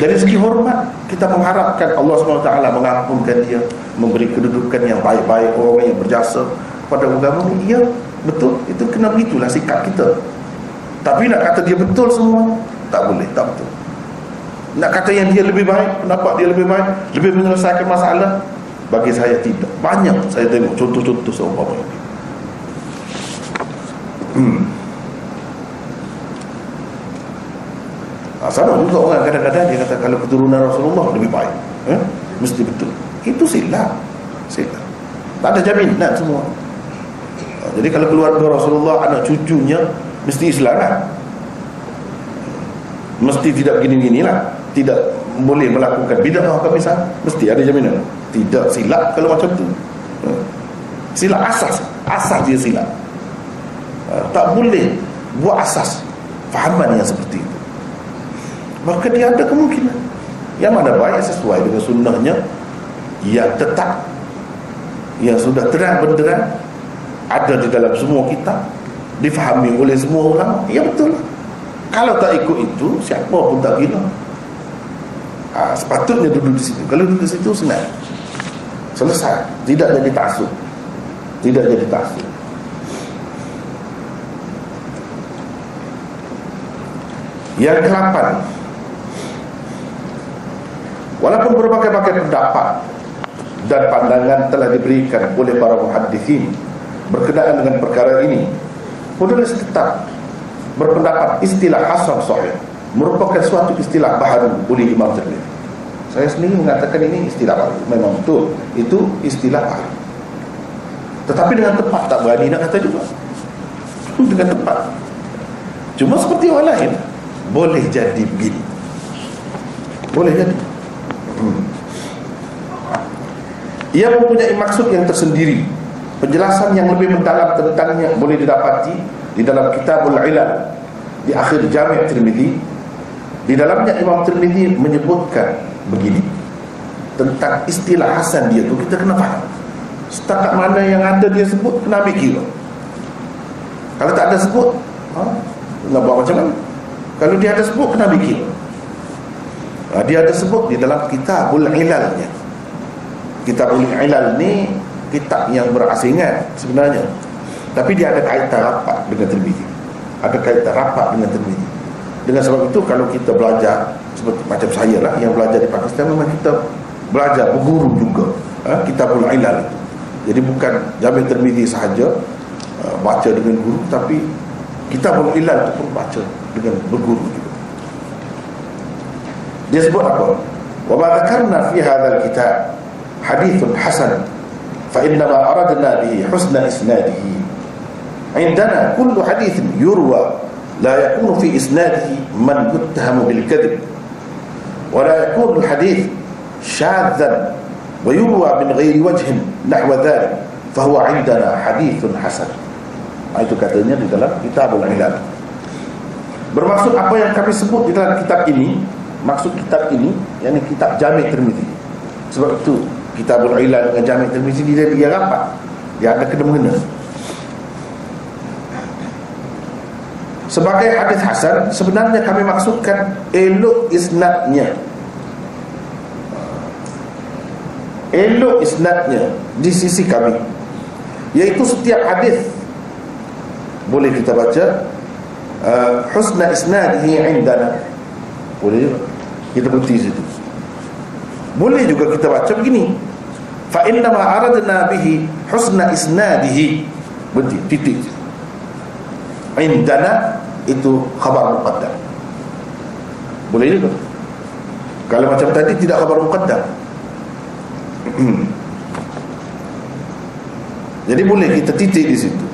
Dari segi hormat, kita mengharapkan Allah SWT mengampunkan dia, memberi kedudukan yang baik-baik orang yang berjasa pada agama ni. Ya, betul, itu kena begitulah sikap kita. Tapi nak kata dia betul semua, tak boleh, tak betul. Nak kata yang dia lebih baik, pendapat dia lebih baik, lebih menyelesaikan masalah, bagi saya tidak. Banyak saya tengok contoh-contoh seumpama ini. Sama juga orang kadang-kadang dia kata kalau keturunan Rasulullah lebih baik, mesti betul. Itu silap. Tak ada jaminan semua. Jadi kalau keluarga Rasulullah, anak cucunya mesti Islam lah, mesti tidak begini-beginilah, tidak boleh melakukan bid'ah ke misalnya, mesti ada jaminan. Tidak, silap kalau macam tu. Silap asas dia silap. Tak boleh buat asas fahaman yang seperti itu. Maka dia ada kemungkinan yang mana baik sesuai dengan sunnahnya, yang tetap, yang sudah terang benderang, ada di dalam semua kitab, difahami oleh semua orang. Ya betul. Kalau tak ikut itu, siapa pun tak gila. Sepatutnya duduk di situ. Kalau duduk di situ, senang, selesai. Tidak jadi taksub. Yang ke-8, walaupun berbagai-bagai pendapat dan pandangan telah diberikan oleh para muhaddithin berkenaan dengan perkara ini, penulis tetap berpendapat istilah hasan sahih merupakan suatu istilah baru oleh Imam Tirmidzi. Saya sendiri mengatakan ini istilah baru. Memang betul, itu istilah baru. Tetapi dengan tepat, tak berani nak kata juga. Dengan tepat. Cuma seperti orang lain, boleh jadi begini, boleh jadi. Ia mempunyai maksud yang tersendiri. Penjelasan yang lebih mendalam tentangnya boleh didapati di dalam Kitabul Ilal di akhir Jami' Tirmidzi. Di dalamnya Imam Tirmidzi menyebutkan begini tentang istilah hasan dia tu, kita kena faham. Setakat mana yang ada dia sebut, kena ambil kira. Kalau tak ada sebut, nak buat macam mana? Kalau dia ada sebut, kena ambil kira. Dia ada sebut di dalam Kitabul Ilalnya. Kitabul Ilal ni kitab yang berasingan sebenarnya, tapi dia ada kaitan rapat dengan Tirmizi. Ada kaitan rapat dengan Tirmizi. Dengan sebab itu kalau kita belajar seperti macam saya lah yang belajar di Pakistan, memang kita belajar berguru juga Kitabul Ilal itu. Jadi bukan Jami' Tirmizi sahaja baca dengan guru, tapi Kitabul Ilal itu pun baca dengan berguru juga. Dia sebut apa? Wa ma dzakarna fi hadzal kitab hadithun hasan fa inna ma aradna bihi husna isnadihi. Indana kullu hadithin yurwa la yakunu fi isnadihi man yuttahamu bil kadhib wa la yakunu al hadith shadhan wa yurwa min ghairi wajhin nahwa dhalik fa huwa indana hadithun hasan. Itu katanya di dalam Kitabul Ilal. Bermaksud apa yang kami sebut di dalam kitab ini, maksud kitab ini yakni kitab Jami' Tirmizi. Sebab itu Kitabul Ilal dengan Jami' Tirmizi dia rapat, dia ada kena-mengena. Sebagai hadis hasan, sebenarnya kami maksudkan elok isnadnya. Elok isnadnya di sisi kami, iaitu setiap hadis boleh kita baca husna isnadihi indana. Boleh juga kita berhenti situ. Boleh juga kita baca begini, fa inna ma aradna bihi husna isnadihi, berhenti, titik. Indana itu khabar muqaddam. Boleh juga. Kalau macam tadi tidak khabar muqaddam. Jadi boleh kita titik di situ.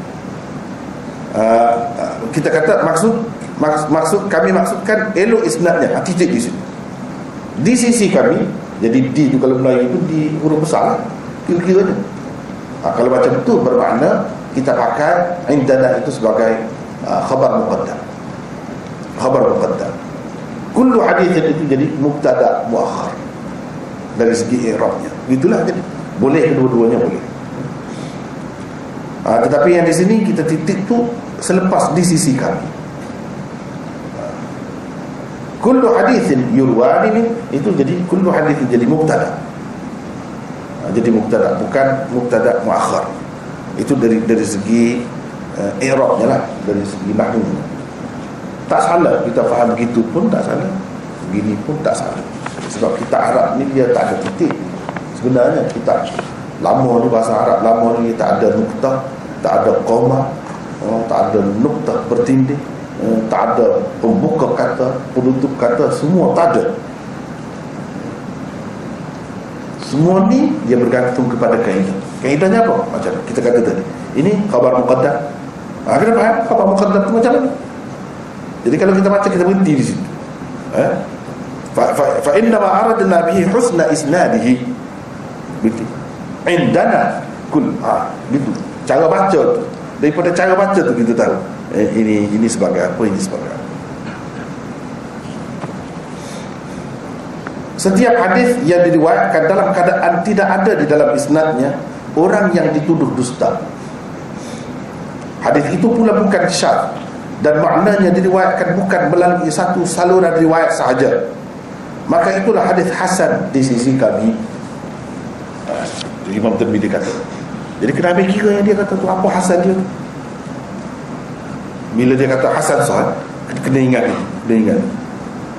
Kita kata maksud kami maksudkan elok isnadnya, titik di situ. Di sisi kami, jadi di itu kalau Melayu itu di huruf besar lah, kira-kiranya. Kalau macam itu bermakna kita pakai indana itu sebagai khabar muqaddam. Khabar muqaddam. Kullu hadithin itu jadi mubtada muakhar dari segi i'rabnya. Itulah jadi boleh kedua-duanya boleh. Tetapi yang di sini kita titik tu selepas di sisi kami. Kullu hadithin yurwa ini itu jadi kullu hadithin jadi mubtada. Jadi mubtada, bukan mubtada muakhar. Itu dari segi i'rabnya lah, dari segi nahwu. Tak salah kita faham begitu pun tak salah, begini pun tak salah. Sebab kita Arab ni dia tak ada titik. Sebenarnya kita lama ni, bahasa Arab lama ni tak ada nuktah, tak ada koma, tak ada nuktah bertindih, tak ada pembuka kata, penutup kata, semua tak ada. Semua ni dia bergantung kepada kaedah. Kaedahnya apa? Macam kita kata tadi, ini khabar muqaddam. Kenapa khabar muqaddam tu macam mana? Jadi kalau kita baca, kita berhenti di situ. Fa inna ma aradna bihi husna isnadihi. Betul. Indana kul gitu. Cara baca tu. Daripada cara baca tu kita tahu ini sebagai apa, ini sebagai apa. Setiap hadis yang diriwayatkan dalam keadaan tidak ada di dalam isnadnya orang yang dituduh dusta, hadis itu pula bukan syadz dan maknanya diriwayatkan bukan melalui satu saluran riwayat sahaja, maka itulah hadis hasan di sisi kami. Imam Tirmizi kata. Jadi kena ambil kira yang dia kata tu apa hasan dia. Bila dia kata hasan sahih, kena ingat ni, kena ingat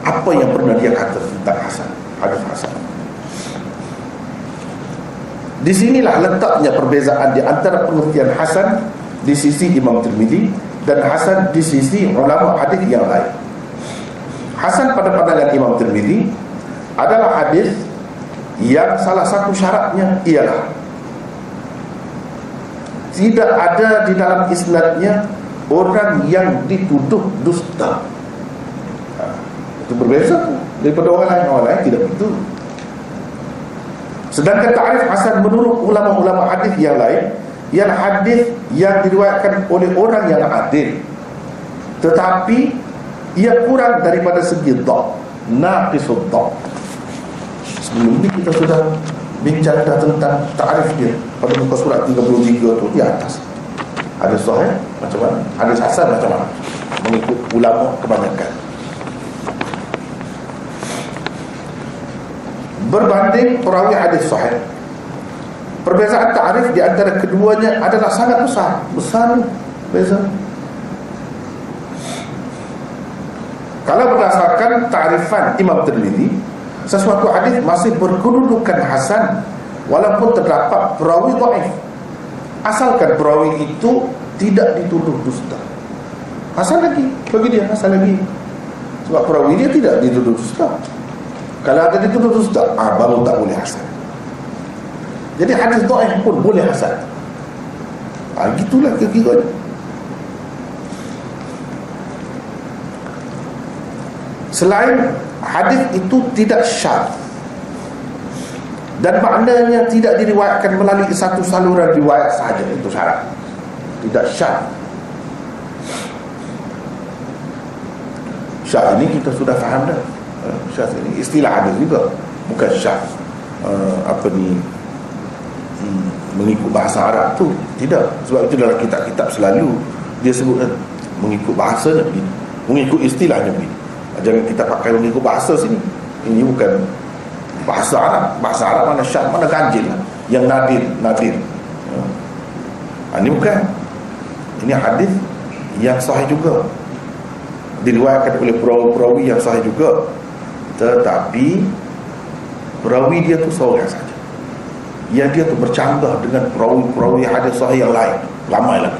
apa yang pernah dia kata tentang hasan, hadis hasan. Di sinilah letaknya perbezaan di antara pengertian hasan di sisi Imam Tirmizi dan hasan di sisi ulama hadis yang lain. Hasan pada pandangan Imam Tirmizi adalah hadis yang salah satu syaratnya ialah tidak ada di dalam isnadnya orang yang dituduh dusta. Itu berbeza daripada orang lain tidak begitu. Sedangkan ta'rif hasan menurut ulama-ulama hadis yang lain ialah hadis yang diriwayatkan oleh orang yang adil, tetapi ia kurang daripada segi dhab, naqisud dhab. Sebelum ini kita sudah bincang tentang ta'rif dia pada muka surat 33 tu di atas. Ada sahih macam mana, ada hasan macam mana, mengikut ulama kebanyakan. berbanding perawi hadis sahih. Perbezaan ta'rif di antara keduanya adalah sangat besar. Besar beza. Kalau berdasarkan ta'rifan Imam Tirmidzi, sesuatu hadis masih berkedudukan hasan walaupun terdapat perawi dhaif, asalkan perawi itu tidak dituduh dusta. Hasan lagi, bagi dia hasan lagi. Sebab perawi dia tidak dituduh dusta. Kalau ada dituduh dusta, baru tak boleh hasan. Jadi hadis dhaif pun boleh hasan. Gitulah kira-kira. Selain hadis itu tidak syadz dan maknanya tidak diriwayatkan melalui satu saluran riwayat sahaja, itu syarat. Tidak syadz. Syadz ini kita sudah faham dah. Syadz ini istilah hadis juga, bukan syadz mengikut bahasa Arab tu. Tidak. Sebab itu dalam kitab-kitab selalu dia sebut mengikut bahasanya begini, mengikut istilahnya begini. Jangan kita pakai mengikut bahasa sini. Ini bukan bahasa Arab. Bahasa Arab mana syadz, mana ganjil lah. Yang nadir. Ini bukan. Ini hadis yang sahih juga, diriwayatkan oleh perawi yang sahih juga, tetapi perawi dia tu seorang saja. Yang dia tu bercanggah dengan perawi hadis sahih yang lain, ramai lagi.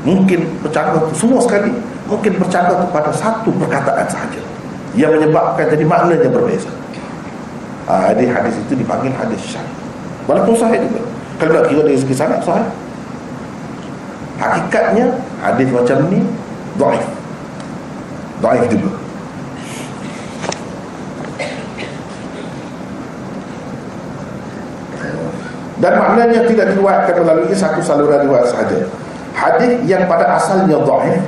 Mungkin bercanggah tu semua sekali, mungkin bercanggah tu pada satu perkataan sahaja yang menyebabkan jadi maknanya berbeza. Jadi hadis itu dipanggil hadis syadz, walaupun sahih juga. Kalau nak kira dari segi sanad sahih, hakikatnya hadis macam ni dhaif juga. Dan maknanya tidak diriwayatkan melalui satu saluran riwayat sahaja. Hadis yang pada asalnya dhaif,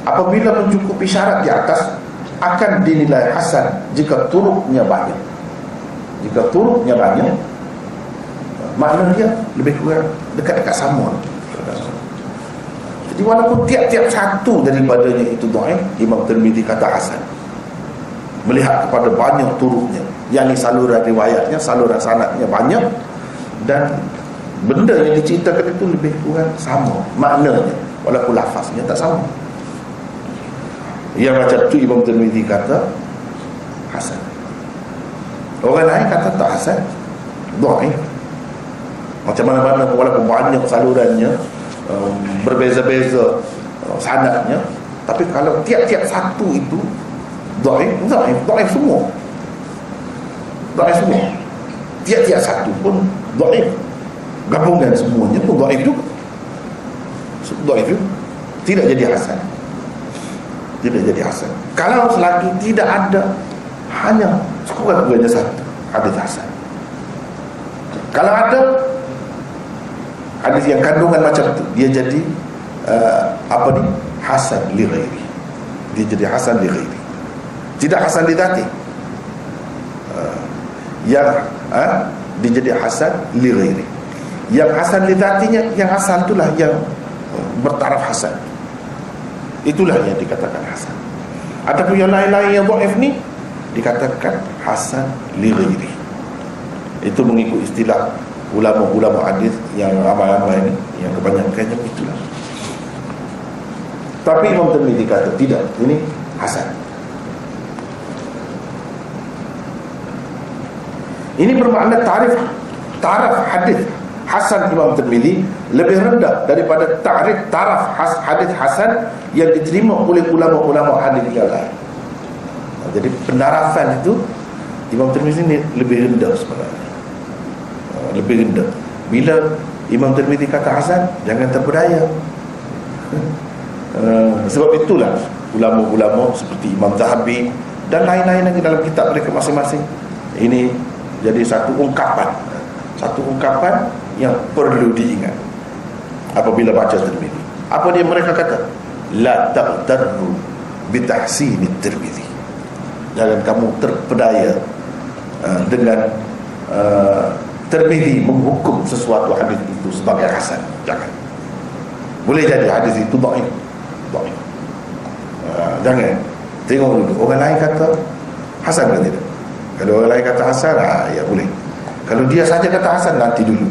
apabila mencukupi syarat di atas, akan dinilai hasan jika turuknya banyak. Jika turuknya banyak, makna dia lebih kurang dekat-dekat sama. Jadi walaupun tiap-tiap satu daripadanya itu dhaif, Imam Tirmidzi kata hasan, melihat kepada banyak turuknya, yakni saluran riwayatnya, saluran sanadnya banyak, dan benda yang diceritakan itu lebih kurang sama maknanya, walaupun lafaznya tak sama. Yang macam tu Imam Tirmidzi kata hasan. Orang lain kata tak hasan, dhaif. Macam mana-mana walaupun banyak salurannya, berbeza-beza sanadnya, tapi kalau tiap-tiap satu itu dhaif semua. Dhaif semua. Tiap-tiap satu pun dhaif. Gabungan semuanya pun dhaif juga. Dhaif juga. Tidak jadi hasan. Tidak jadi hasan. Kalau selagi tidak ada hanya sekurang-kurangnya satu hadis hasan. Kalau ada hadis yang kandungan macam tu, dia jadi hasan li ghairi. Dia jadi hasan li ghairi. Tidak hasan li dzati. Yang dia jadi hasan li ghairi. Yang hasan li dzatinya, yang hasan itulah yang bertaraf hasan. Itulah yang dikatakan hasan. Adapun yang lain-lain yang dhaif ni dikatakan hasan li ghairi. Itu mengikut istilah ulama-ulama hadis yang ramai-ramai ini, yang kebanyakannya itulah. Tapi Imam Tirmidzi kata tidak, ini hasan. Ini bermakna taraf hadis hasan Imam Tirmidzi lebih rendah daripada taraf hadis hasan yang diterima oleh ulama-ulama hadis yang lain. Jadi pendarafan itu Imam Tirmidzi ni lebih rendah sebenarnya. Lebih rendah. Bila Imam Tirmidzi kata hasan, jangan terpedaya. Sebab itulah ulama-ulama seperti Imam Zahabi dan lain-lain lagi dalam kitab mereka masing-masing, ini jadi satu ungkapan yang perlu diingat apabila baca Tirmidzi. Apa dia mereka kata? La taqtarru bi tahsin Tirmidzi. Jangan kamu terpedaya dengan Tirmidzi menghukum sesuatu hadis itu sebagai hasan. Jangan. Boleh jadi hadis itu dhaif. Jangan. Tengok dulu orang lain kata hasan ke tidak. Kalau orang lain kata hasan, ya boleh. Kalau dia saja kata hasan, nanti dulu.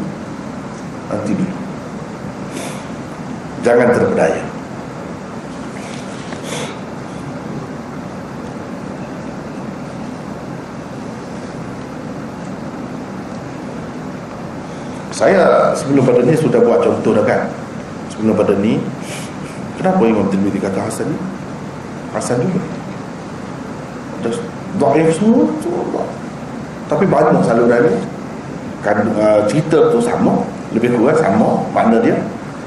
Jangan terpedaya. Saya sebelum pada ni sudah buat contoh dah kan. Sebelum pada ni, kenapa Imam Tirmidzi kata hasan ni? Hasan juga. Dhaif semua. Tapi banyak saluran ni kan, cerita tu sama, lebih kurang sama makna dia.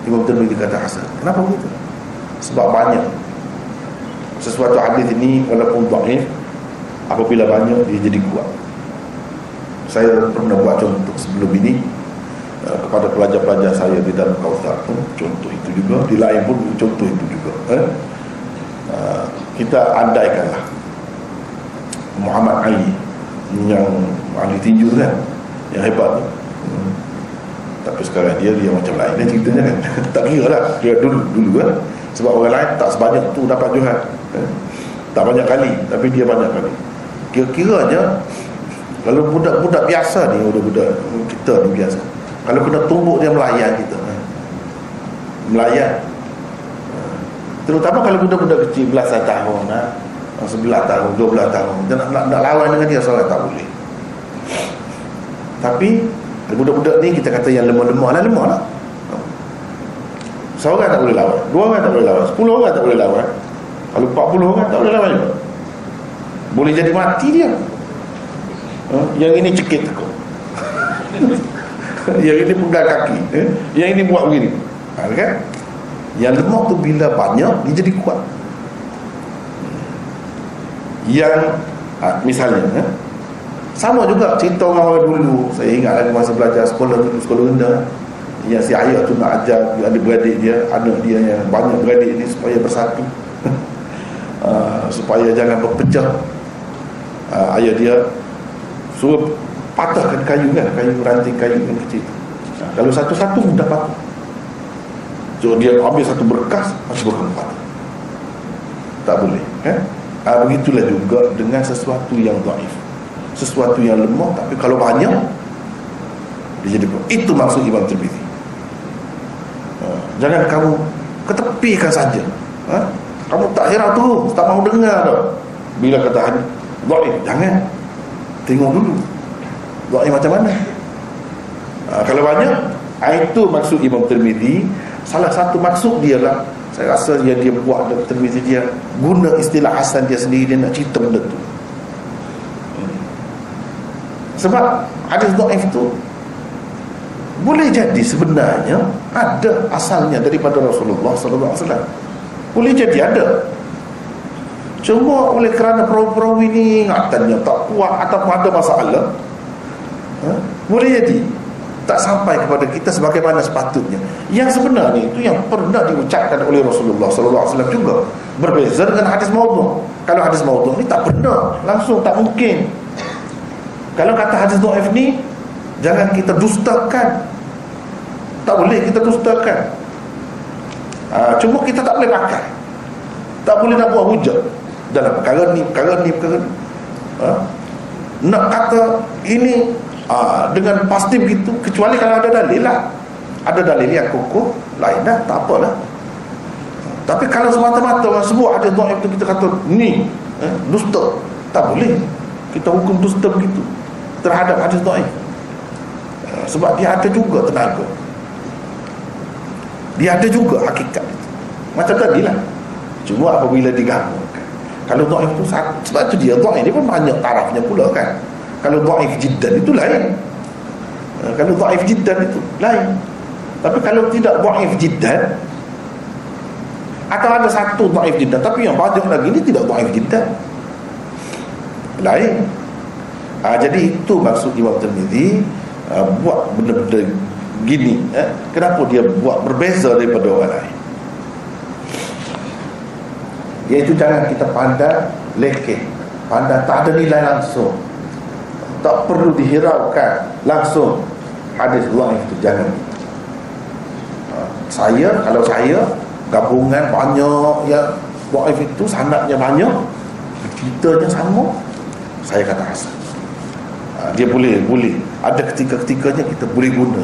Imam Tirmidzi kata hasan. Kenapa begitu? Sebab banyak sesuatu hadis ini walaupun dhaif, apabila banyak dia jadi kuat. Saya pernah buat contoh sebelum ini kepada pelajar-pelajar saya di dalam Kautsar pun contoh itu juga, di lain pun contoh itu juga. Kita andaikanlah Muhammad Ali yang ahli tinju kan, yang hebat tu, tapi sekarang dia macam lain ceritanya kan. Tak kira lah dia dulu kan, sebab orang lain tak sebanyak tu dapat Johan, tak banyak kali, tapi dia banyak kali. Kira-kiranya kalau budak-budak biasa ni, budak-budak kita ni biasa, kalau kena tumbuk dia melayan kita, melayan. Terutama kalau budak-budak kecil belasan tahun, 11 tahun, 12 tahun, dia nak lawan dengan dia, soalan tak boleh. Tapi budak-budak ni kita kata yang lemah-lemah lah. Seorang tak boleh lawan, 2 orang tak boleh lawan, 10 orang tak boleh lawan. Kalau 40 orang tak boleh lawan juga. Boleh jadi mati dia. Yang ini cekik takut. Yang ini pegang kaki, yang ini buat begini, kan? Yang lemah tu bila banyak dia jadi kuat. Yang misalnya sama juga cerita orang dulu. Saya ingat lagi masa belajar sekolah rendah, yang si ayah tu nak ajar adik-beradik dia, anak dia yang banyak beradik ni supaya bersatu, supaya jangan berpecah. Ayah dia suruh patahkan kayu kan, ranting kayu yang kecil. Kalau satu-satu mudah patah. So dia ambil satu berkas, masih berempat. Tak boleh, kan? Begitulah juga dengan sesuatu yang dhaif, sesuatu yang lemah, tapi kalau banyak dia jadi kuat. Itu maksud Imam Tirmidzi. Jangan kamu ketepikan saja. Kamu tak hirau tu, tak mau dengar dah. Bila kata hadis dhaif, jangan. Tengok dulu dhaif macam mana. Kalau banyak, itu maksud Imam Tirmidzi. Salah satu maksud dia lah, saya rasa yang dia buat Dr. Tirmidzi, dia guna istilah hasan dia sendiri, dia nak cerita benda tu. Sebab hadis dhaif tu boleh jadi sebenarnya ada asalnya daripada Rasulullah sallallahu alaihi wasallam. Boleh jadi ada. Cuma oleh kerana perawi-perawi ni ingatannya tak kuat ataupun ada masalah, boleh jadi tak sampai kepada kita sebagaimana sepatutnya. Yang sebenarnya itu yang pernah diucapkan oleh Rasulullah sallallahu alaihi wasallam juga. Berbeza dengan hadis maudhu'. Kalau hadis maudhu' ni tak pernah, langsung tak mungkin. Kalau kata hadis dhaif ni, jangan kita dustakan. Tak boleh kita dustakan. Cuma kita tak boleh pakai. Tak boleh nak buat hujah dalam perkara ni. Nak kata ini dengan pasti begitu, kecuali kalau ada dalil lah. Ada dalil yang kukuh, lain dah, tak apalah. Tapi kalau semata-mata orang sebut ada dhaif itu, kita kata ni dusta, tak boleh kita hukum dusta begitu terhadap hadis dhaif. Sebab dia ada juga tenaga, dia ada juga hakikat itu. Macam tadi lah. Cuma apabila digabungkan, kalau dhaif itu, sebab tu dia dhaif ni pun banyak tarafnya pula kan. Kalau dhaif jiddan itu lain, kalau dhaif jiddan itu lain. Tapi kalau tidak dhaif jiddan, atau ada satu dhaif jiddan tapi yang banyak lagi ini tidak dhaif jiddan, lain. Jadi itu maksud Imam Tirmidzi buat benda-benda gini. Kenapa dia buat berbeza daripada orang lain? Iaitu jangan kita pandang lekeh, pandang tak ada nilai langsung, tak perlu dihiraukan langsung hadis dhaif itu, jangan. Kalau saya gabungan banyak yang dhaif itu, sanadnya banyak, ceritanya sama, saya kata hasan. Dia boleh ada ketika-ketikanya kita boleh guna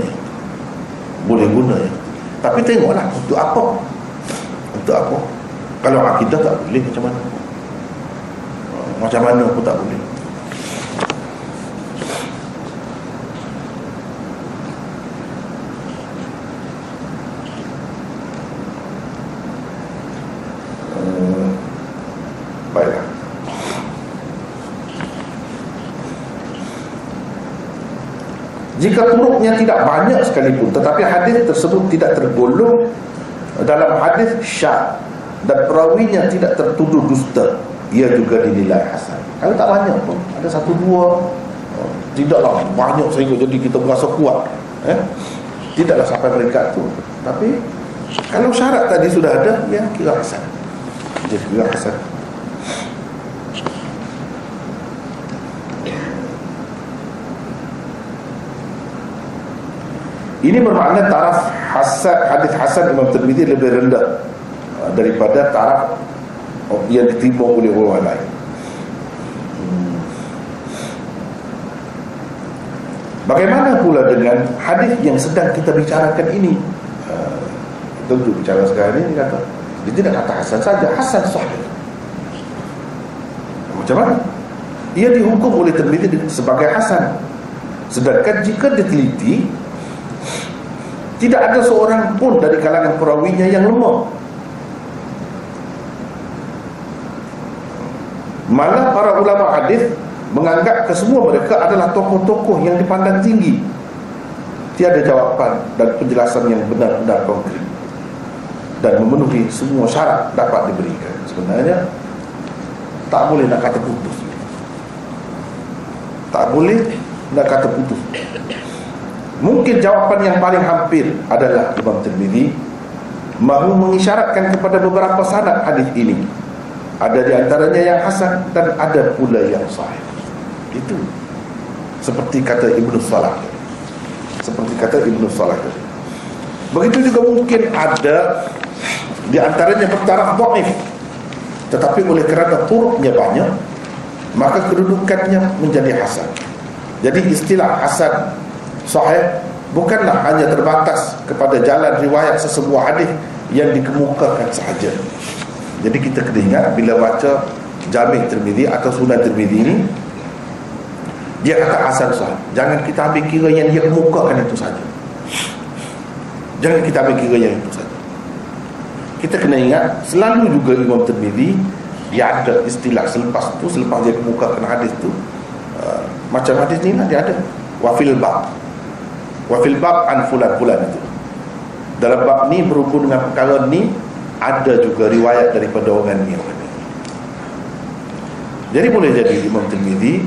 ya. Tapi tengoklah untuk apa. Kalau akidah tak boleh, macam mana pun tak boleh. Baiklah. Jika turuknya tidak banyak sekalipun, tetapi hadis tersebut tidak tergolong dalam hadis syadz dan perawinya tidak tertuduh dusta, ia juga dinilai hasan. Kalau tak banyak pun, ada satu dua, tidaklah banyak sehingga jadi kita berasa kuat, tidaklah sampai peringkat tu. Tapi kalau syarat tadi sudah ada, ya kira hasan. Dia kira hasan. Ini bermakna taraf hadis hasan Imam Tirmizi lebih rendah daripada taraf yang diterima oleh orang lain. Bagaimana pula dengan hadis yang sedang kita bicarakan ini? Tentu bicara sekarang ini kata, dia tidak kata hasan saja, hasan sahih. Macam mana? Ia dihukum oleh Tirmizi sebagai hasan. Sedangkan jika diteliti, tidak ada seorang pun dari kalangan perawinya yang lemah. Malah para ulama hadis menganggap kesemua mereka adalah tokoh-tokoh yang dipandang tinggi. Tiada jawapan dan penjelasan yang benar-benar konkret dan memenuhi semua syarat dapat diberikan. Sebenarnya tak boleh nak kata putus. Tak boleh nak kata putus. Mungkin jawapan yang paling hampir adalah Imam Tirmizi mahu mengisyaratkan kepada beberapa sanad hadis ini. Ada di antaranya yang hasan dan ada pula yang sahih. Itu seperti kata Ibnu Salah. Begitu juga mungkin ada di antaranya bertaraf dhaif, tetapi oleh kerana turuknya banyak, maka kedudukannya menjadi hasan. Jadi istilah hasan sahih bukanlah hanya terbatas kepada jalan riwayat sesebuah hadis yang dikemukakan sahaja. Jadi kita kena ingat bila baca Jami' Tirmizi atau Sunan Tirmizi ini, dia kata hasan sahih, jangan kita ambil kira yang dia kemukakan itu saja. Jangan kita ambil kira yang itu saja. Kita kena ingat selalu juga Imam Tirmizi dia ada istilah selepas dia kemukakan hadis tu, macam hadis ni lah, dia ada wafil bab an fulan itu. Dalam bab ni berhubung dengan perkara ni ada juga riwayat daripada orang ni. Jadi boleh jadi Imam Tirmizi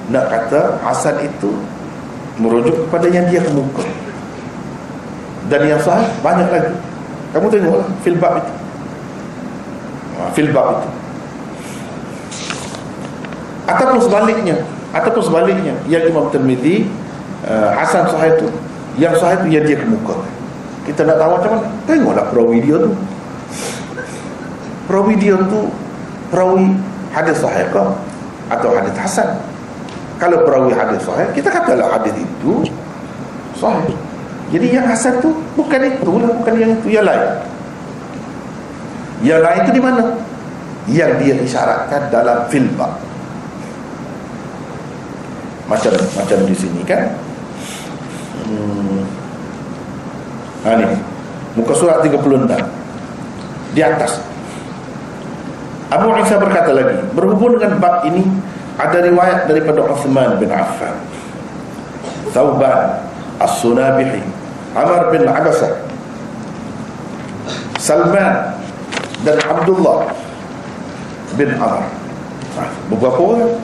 nak kata hasan itu merujuk kepada yang dia kemuka, dan yang sahih banyak lagi. Kamu tengoklah fil bab itu. Ataupun sebaliknya yang Imam Tirmizi hasan sahih itu, yang sahih itu yang dia kemukakan. Kita nak tahu macam mana? Tengoklah perawi dia tu. Perawi hadis sahih ke atau hadis hasan? Kalau perawi hadis sahih, kita katalah hadis itu sahih. Jadi yang hasan tu bukan itu lah, bukan yang itu, yang lain. Yang lain itu di mana? Yang dia isyaratkan dalam fil bab. Macam di sini kan. Ni muka surat 36 di atas, Abu Isa berkata lagi, berhubung dengan bab ini ada riwayat daripada Uthman bin Affan, Thauban As-Sunabihi, Amr bin Abasah, Salman dan Abdullah bin Amr. Beberapa orang.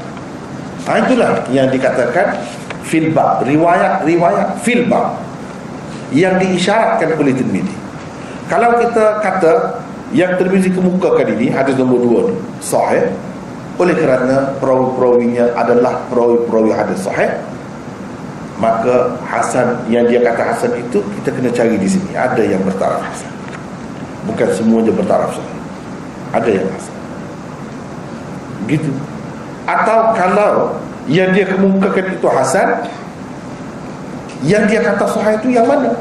Itulah yang dikatakan fil bab, riwayat fil bab yang diisyaratkan oleh Tirmizi. Kalau kita kata yang Tirmizi kemukakan ini, hadis nombor 2 ni sahih, oleh kerana perawi-perawinya adalah perawi-perawi hadis sahih, maka hasan yang dia kata hasan itu kita kena cari di sini. Ada yang bertaraf hasan, bukan semuanya bertaraf sahih, ada yang hasan. Begitu. Atau kalau Yang dia kemukakan itu hasan, yang dia kata sahih itu yang mana?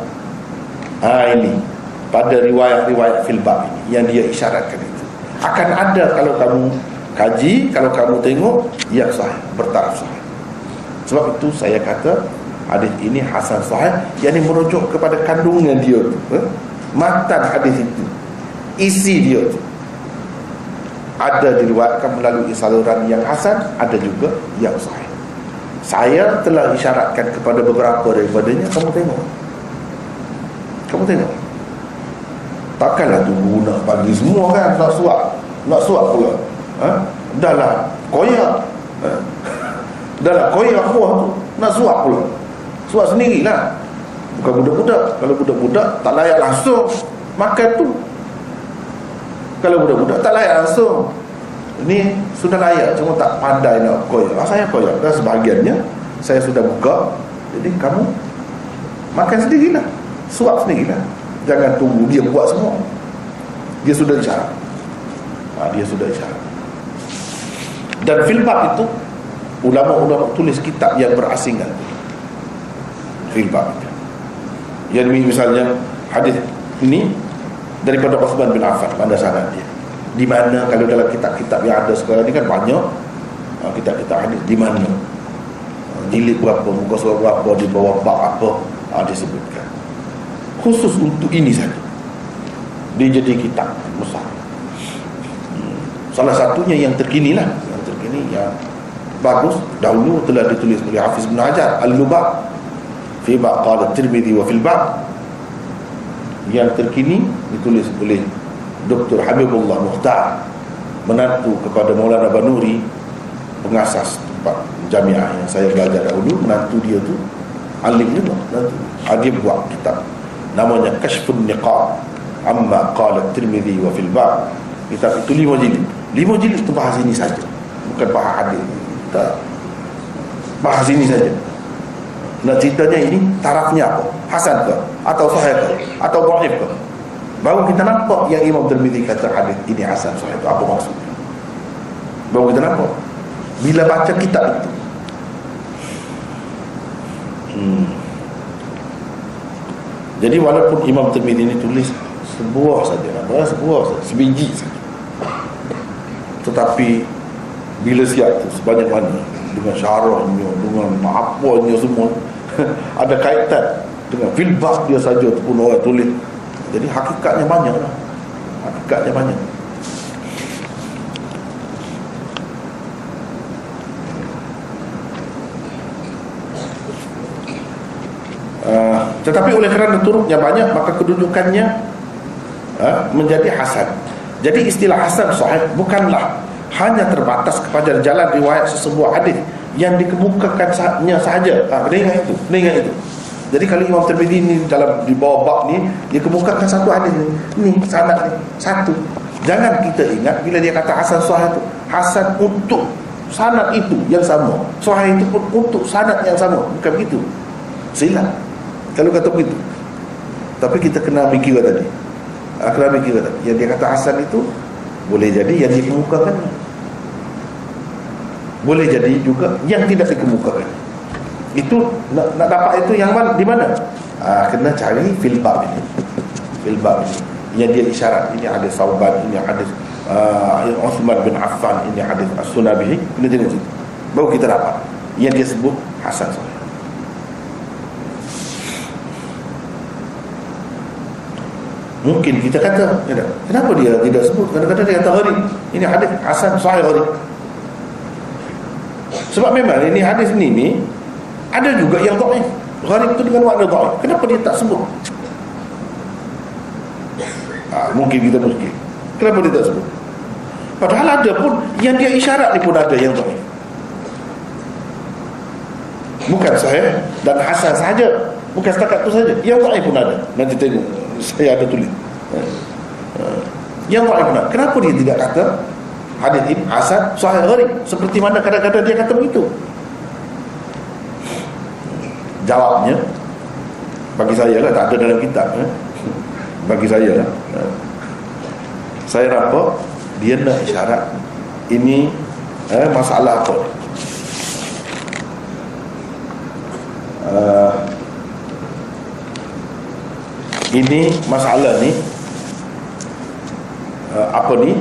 Ini pada riwayat-riwayat fil bab ini yang dia isyaratkan itu. Akan ada kalau kamu kaji, kalau kamu tengok yang sahih, bertaraf sahih. Sebab itu saya kata hadis ini hasan sahih, yang merujuk kepada kandungan dia tu, matan hadis itu, isi dia tu ada diriwayatkan melalui saluran yang hasan, ada juga yang sahih. Saya telah isyaratkan kepada beberapa daripadanya. Kamu tengok, takkanlah tunggu nak bagi semua kan, nak suap pula. Dah lah koyak, kuah tu nak suap pula, suap sendirilah. Bukan budak-budak. Kalau budak-budak tak layak langsung makan tu. Kalau budak-budak tak layak langsung. Ini sudah layak, cuma tak pandai nak koyak. Saya koyak dan sebahagiannya saya sudah buka. Jadi kamu makan sendirilah, suap sendirilah. Jangan tunggu dia buat semua. Dia sudah isyarat. Dia sudah isyarat. Dan fil bab itu ulama-ulama tulis kitab yang berasingan. Fil bab itu. Yang misalnya hadis ini daripada Uthman bin Affan, pada sanad dia. Di mana kalau dalam kitab-kitab yang ada sekarang ni kan banyak kitab-kitab hadis, di mana jilid berapa, muka surat berapa, di bawah bab apa disebutkan. Khusus untuk ini saja dia jadi kitab besar. Salah satunya yang terkini lah, yang bagus dahulu telah ditulis oleh Hafiz bin Hajar Al-Lubab fi bab qala Tirmidzi wa fil bab. Yang terkini ditulis oleh Dr. Habibullah Mukhtar, menantu kepada Maulana Banuri, pengasas tempat jamiah yang saya belajar dahulu. Menantu dia tu alim juga, menantu. Dia buat kitab namanya Kashfun Niqab amma qala Tirmidzi wa fil bab. Kitab itu 5 jilid. 5 jilid itu bahas ini saja, bukan bahas hadis. Tak, bahas ini saja. Nak ceritanya ini tarafnya apa? Hasan ke? Atau sahih ke? Atau dhaif ke? Baru kita nampak yang Imam Tirmidzi kata hadis ini hasan sahih itu apa maksudnya. Baru kita nampak bila baca kitab itu. Jadi walaupun Imam Tirmidzi ini tulis sebuah saja, sebiji saja, tetapi bila siap itu sebanyak mana, dengan syarahnya, dengan apanya semua ada kaitan dengan filbab dia saja pun orang tulis. Jadi hakikatnya banyak lah. Tetapi oleh kerana turutnya banyak, maka kedudukannya menjadi hasan. Jadi istilah hasan sahih bukanlah hanya terbatas kepada jalan riwayat sesebuah hadis yang dikemukakannya sahaja. Kena ingat itu. Jadi kalau Imam Tirmidzi ni di bawah bab ni dia kemukakan satu hadis ni sanad ni satu. Jangan kita ingat bila dia kata hasan sahih itu hasan untuk sanad itu yang sama, sahih itu pun untuk sanad yang sama. Bukan begitu. Silap kalau kata begitu. Tapi kita kena mikir tadi. Yang dia kata hasan itu boleh jadi yang dikemukakan, boleh jadi juga yang tidak dikemukakan. Itu nak dapat itu yang mana, di mana? Kena cari fil bab ini. Yang dia isyarat ini hadis Sauban, ini hadis Uthman bin Affan, ini hadis As-Sunabihi. Kena tengok situ, baru kita dapat yang dia sebut hasan sahih. Mungkin kita kata, kenapa dia tidak sebut? Kadang-kadang dia kata gharib. Ini hadis hasan sahih gharib. Sebab memang ini hadis ni ada juga yang dhaif. Gharib itu dengan makna dhaif. Kenapa dia tak sebut? Mungkin kita mungkin. Kenapa dia tak sebut? Padahal ada pun yang dia isyarat ni pun ada yang dhaif. Bukan sahih dan hasan saja. Bukan setakat itu saja. Yang dhaif pun ada. Nanti tengok, saya ada tulis. Yang dhaif pun ada. Kenapa dia tidak kata hadis ini hasan sahih gharib, seperti mana kadang-kadang dia kata begitu? Jawabnya bagi saya lah, tak ada dalam kitab. Bagi saya lah, saya nampak dia nak isyarat ini masalah apa. Ini masalah ni apa ni,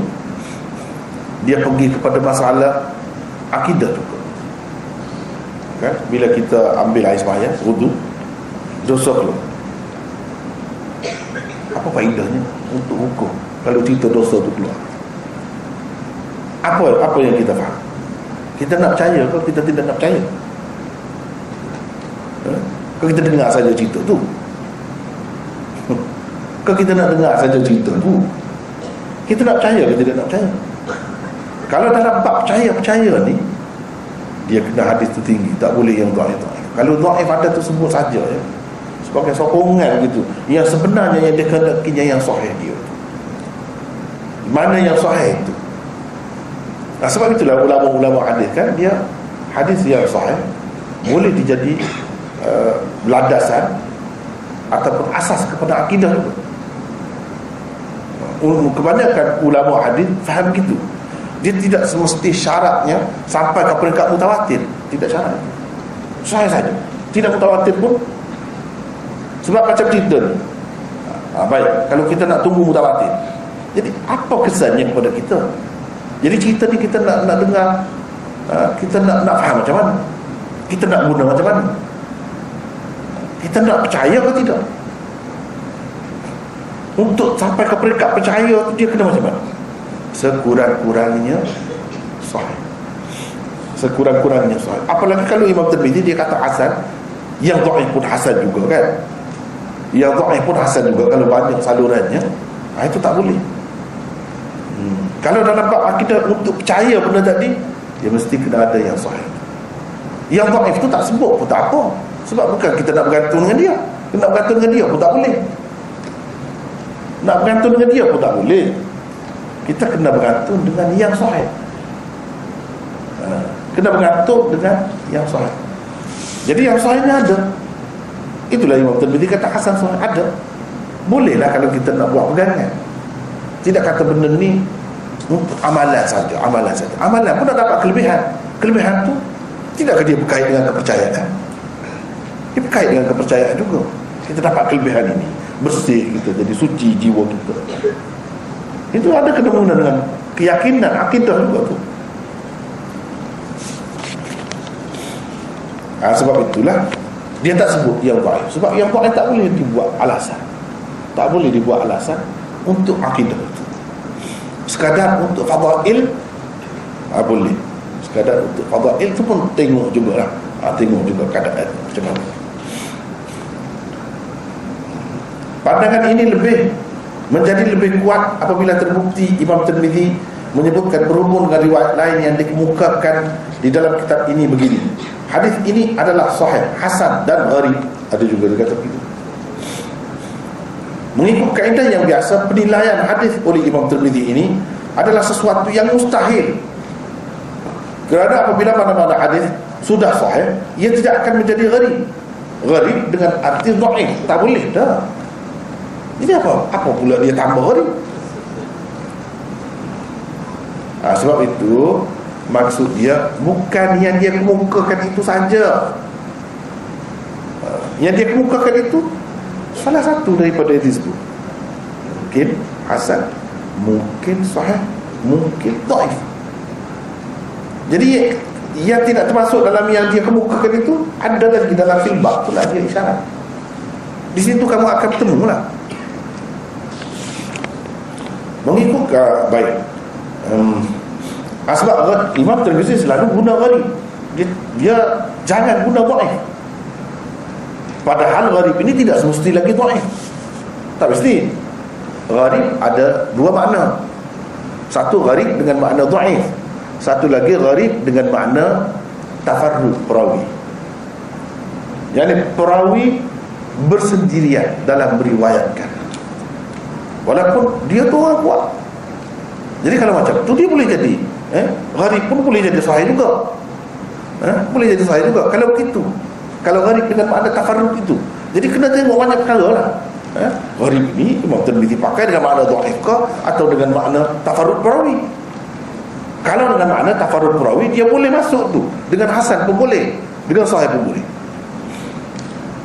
dia pergi kepada masalah akidah juga kan. Bila kita ambil air sembahyang, wudu, dosa keluar, apa faedahnya untuk hukum kalau cerita dosa tu keluar? Apa yang kita faham? Kita nak percaya ke kita tidak nak percaya? Kalau kita dengar saja cerita tu, kalau kita nak dengar saja cerita tu, kita nak percaya ke tidak nak percaya? Kalau dalam bab percaya ni, dia kena hadis tu tinggi, tak boleh yang dhaif. Kalau dhaif ada tu sebut saja ya, sebagai sokongan gitu. Yang sebenarnya yang dia kehendakinya yang sahih dia. Mana yang sahih itu? Nah, sebab itulah ulama-ulama hadis kan, dia hadis yang sahih boleh dijadi landasan ataupun asas kepada akidah itu. Kebanyakan ulama hadis faham gitu. Dia tidak semesti syaratnya sampai ke peringkat mutawatir. Tidak syarat. Sahih saja. Tidak mutawatir pun. Sebab macam cerita ni. Baik, kalau kita nak tunggu mutawatir, jadi apa kesannya kepada kita? Jadi cerita ni kita nak dengar, kita nak faham macam mana? Kita nak guna macam mana? Kita nak percaya ke tidak? Untuk sampai ke peringkat percaya tu dia kena macam mana? Sekurang-kurangnya sahih. Sekurang-kurangnya sahih. Apalagi kalau Imam Tirmizi dia kata hasan, yang dhaif pun hasan juga kan. Yang dhaif pun hasan juga kalau banyak salurannya. Itu tak boleh. Kalau dalam bab akidah untuk percaya benda tadi, dia mesti kena ada yang sahih. Yang dhaif tu tak sebut pun tak apa. Sebab bukan kita nak bergantung dengan dia. Nak bergantung dengan dia pun tak boleh. Nak bergantung dengan dia pun tak boleh. Kita kena bergantung dengan yang sahih. Kena bergantung dengan yang sahih. Jadi yang sahihnya ada. Itulah Imam Tirmizi kata hasan sahih ada. Bolehlah kalau kita nak buat pegangan. Tidak kata benda ni untuk amalan saja, amalan saja. Amalan pun dah dapat kelebihan. Kelebihan tu tidakkah dia berkait dengan kepercayaan? Dia berkait dengan kepercayaan juga. Kita dapat kelebihan ini, bersih kita, jadi suci jiwa kita. Itu ada kena-mengena dengan keyakinan, akidah juga tu. Sebab itulah dia tak sebut yang dhaif. Sebab yang dhaif tak boleh dibuat alasan. Tak boleh dibuat alasan untuk akidah itu. Sekadar untuk fadail boleh. Sekadar untuk fadail itu pun tengok juga lah. Tengok juga keadaan macam mana. Pandangan ini menjadi lebih kuat apabila terbukti Imam Tirmizi menyebutkan berhubung dengan riwayat lain yang dikemukakan di dalam kitab ini begini. Hadis ini adalah sahih, hasan dan gharib. Ada juga dikata begitu. Mengikut kaedah yang biasa, penilaian hadis oleh Imam Tirmizi ini adalah sesuatu yang mustahil. Kerana apabila mana-mana hadis sudah sahih, ia tidak akan menjadi gharib. Gharib dengan arti dhaif, tak boleh dah. Jadi apa pula dia tambah gharib? Sebab itu maksud dia bukan yang dia kemukakan itu saja. Yang dia kemukakan itu salah satu daripada hadis itu. Mungkin hasan, mungkin sahih, mungkin dhaif. Jadi yang tidak termasuk dalam yang dia kemukakan itu ada lagi dalam filbab, itulah dia isyarat. Di situ kamu akan temulah. Mengikut baik. Sebab Imam Tirmizi selalu guna gharib. Dia jangan guna dhaif. Padahal gharib ini tidak semesti lagi dhaif. Tak mesti. Gharib ada dua makna. Satu gharib dengan makna dhaif, satu lagi gharib dengan makna tafarrud perawi. Yani perawi bersendirian dalam meriwayatkan. Walaupun dia tu orang kuat. Jadi kalau macam tu dia boleh jadi gharib pun boleh jadi sahih juga. Boleh jadi sahih juga kalau begitu. Kalau gharib dengan makna tafarrud itu. Jadi kena tengok banyak perkara lah. Gharib ni Imam Tirmizi pakai dengan makna dhaif ke atau dengan makna tafarrud perawi. Kalau dengan makna tafarrud perawi, dia boleh masuk tu. Dengan hasan pun boleh, dengan sahih pun boleh.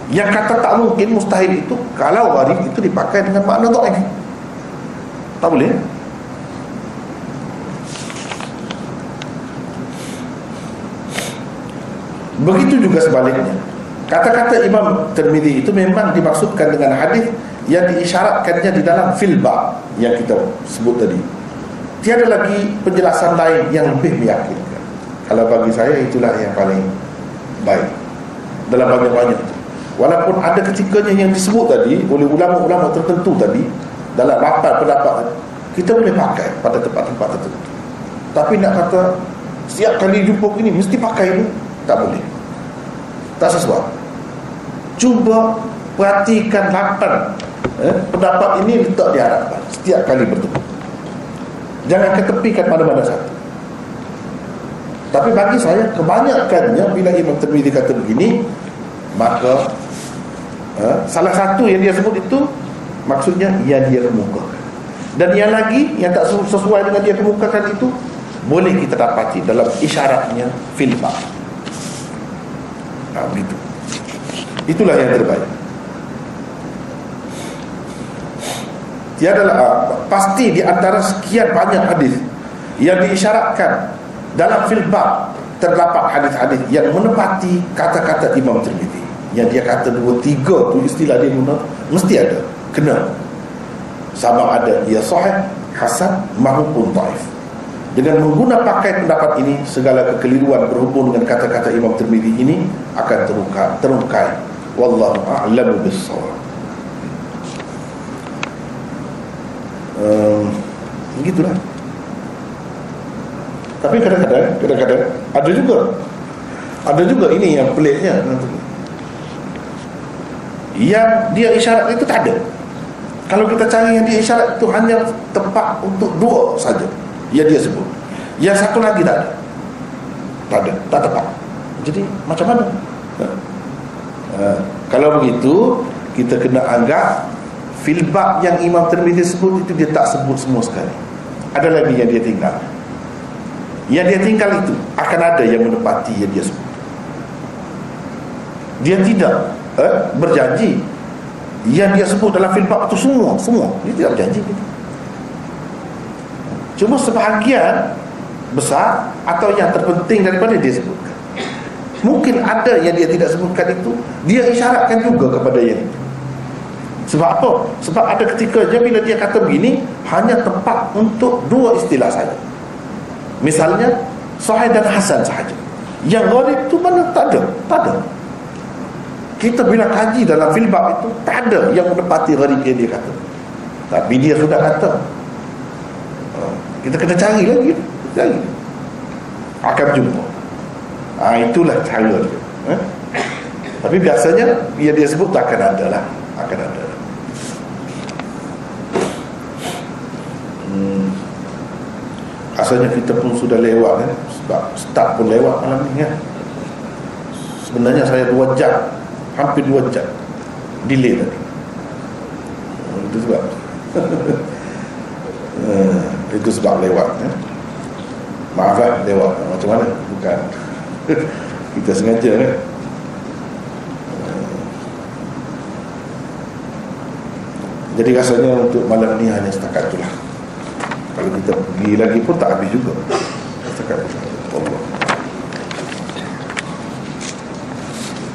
Yang kata tak mungkin, mustahil itu kalau gharib itu dipakai dengan makna dhaif. Tak boleh. Begitu juga sebaliknya. Kata-kata Imam Tirmizi itu memang dimaksudkan dengan hadis yang diisyaratkannya di dalam filba yang kita sebut tadi. Tiada lagi penjelasan lain yang lebih meyakinkan. Kalau bagi saya itulah yang paling baik dalam banyak-banyak. Walaupun ada ketikanya yang disebut tadi oleh ulama-ulama tertentu tadi dalam rapat pendapat, kita boleh pakai pada tempat-tempat tertentu. Tapi nak kata setiap kali jumpa ini mesti pakai itu, tak boleh. Tak sesuai. Cuba perhatikan 8 pendapat ini letak di hadapan setiap kali bertemu. Jangan ketepikan mana-mana satu. Tapi bagi saya kebanyakannya bila Imam Tirmizi kata begini, maka salah satu yang dia sebut itu maksudnya yang dia kemukakan. Dan yang lagi yang tak sesuai dengan dia kemukakan itu boleh kita dapati dalam isyaratnya fil bab. Begitu. Itulah yang terbaik. Tiadalah pasti di antara sekian banyak hadis yang diisyaratkan dalam fil bab terdapat hadis-hadis yang menepati kata-kata Imam Tirmizi. Yang dia kata 2-3 tu istilah dia guna mesti ada, kena. Sama ada ia sahih, hasan maupun dhaif. Dengan menggunakan pakai pendapat ini, segala kekeliruan berhubung dengan kata-kata Imam Tirmizi ini akan terungkai. Wallahu a'lamu bis-shawab. Begitulah. Tapi kadang-kadang ada juga ini yang peliknya. Yang dia isyarat itu tak ada. Kalau kita cari yang dia isyarat itu hanya tepat untuk 2 saja yang dia sebut. Yang satu lagi tak ada. Tak tepat. Jadi macam mana? Kalau begitu, kita kena anggap fil bab yang Imam Tirmizi sebut itu dia tak sebut semua sekali. Ada lagi yang dia tinggal. Yang dia tinggal itu akan ada yang menepati yang dia sebut. Dia tidak berjanji yang dia sebut dalam fil bab itu semua. Dia tidak berjanji gitu. Cuma sebahagian besar atau yang terpenting daripada dia sebutkan. Mungkin ada yang dia tidak sebutkan itu, dia isyaratkan juga kepada yang itu. Sebab apa? Sebab ada ketikanya bila dia kata begini, hanya tepat untuk 2 istilah saja. Misalnya sahih dan hasan sahaja. Yang gharib itu mana? Tak ada. Kita bila kaji dalam fil bab itu, tak ada yang menepati gharib yang dia kata. Tapi dia sudah kata. Kita kena cari lagi. Akan jumpa. Itulah cara dia. Tapi biasanya yang dia sebut tak akan ada lah. Akan ada. Asalnya kita pun sudah lewat sebab start pun lewat malam ni kan. Sebenarnya saya 2 jam, hampir 2 jam delay tadi. Itu sebab itu sebab lewat Maaf lah lewat. Macam mana? Bukan kita sengaja kan. Jadi rasanya untuk malam ni hanya setakat itulah. Kalau kita pergi lagi pun tak habis juga. Setakat itu. Allah.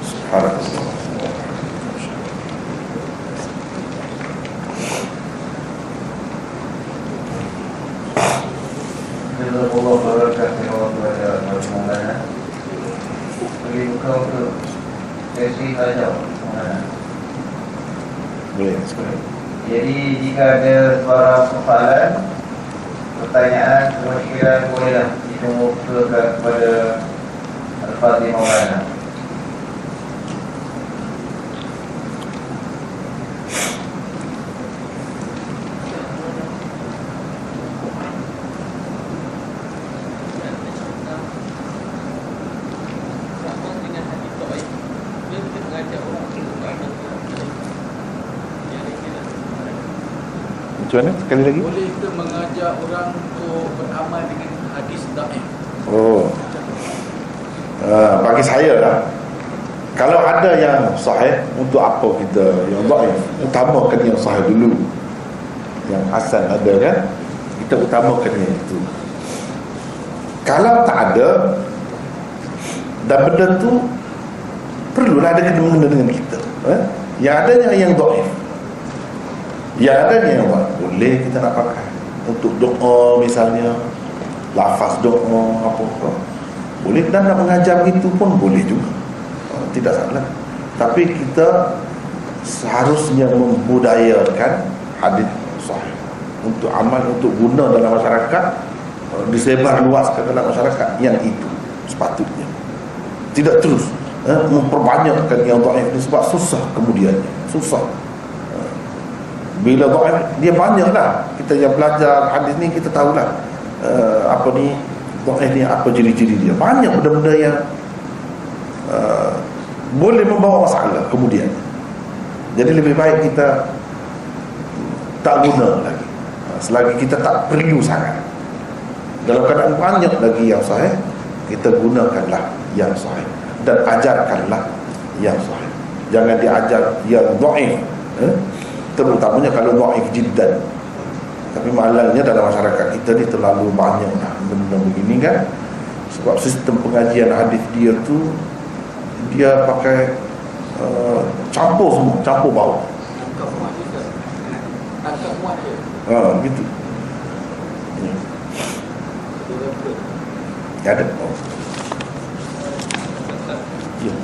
Subhanallah. Allah berkata kepada Maulana, bagi buka untuk sesi tanya. Boleh sekali. Jadi jika ada suara soalan, pertanyaan, kemusykilan, bolehlah dikemukakan kepada Al-Fatih Maulana. Macam mana? Sekali lagi. Boleh ke mengajak orang untuk beramal dengan hadis dhaif? Bagi saya lah, Kalau ada yang sahih, untuk apa kita yang dhaif? Utamakan yang sahih dulu. Yang hasan ada kan, kita utamakan yang itu. Kalau tak ada, dan benda tu perlulah ada kena-mengena dengan kita. Yang adanya yang dhaif, yang adanya yang dhaif, boleh kita nak pakai untuk doa misalnya, lafaz doa apa-apa boleh, dan nak mengajar itu pun boleh juga, tidak salah. Tapi kita seharusnya membudayakan hadis sahih untuk amal, untuk guna dalam masyarakat, disebar luaskan dalam masyarakat. Yang itu sepatutnya, tidak terus memperbanyakkan yang dhaif ni, sebab susah kemudiannya, susah. Bila dhaif dia banyaklah, kita yang belajar hadis ni kita tahulah apa ni dhaif ni, apa ciri-ciri dia. Banyak benda-benda yang boleh membawa masalah kemudian. Jadi lebih baik kita tak guna lagi, selagi kita tak perlu sangat. Dalam keadaan banyak lagi yang sahih, kita gunakanlah yang sahih dan ajarkanlah yang sahih. Jangan diajar yang dhaif, terutamanya kalau dhaif jiddan. Tapi malangnya dalam masyarakat kita ni terlalu banyak benda begini kan. Sebab sistem pengajian hadis dia tu, dia pakai campur semua, campur bau. Tangkap muat je. Gitu. Ada. Ya.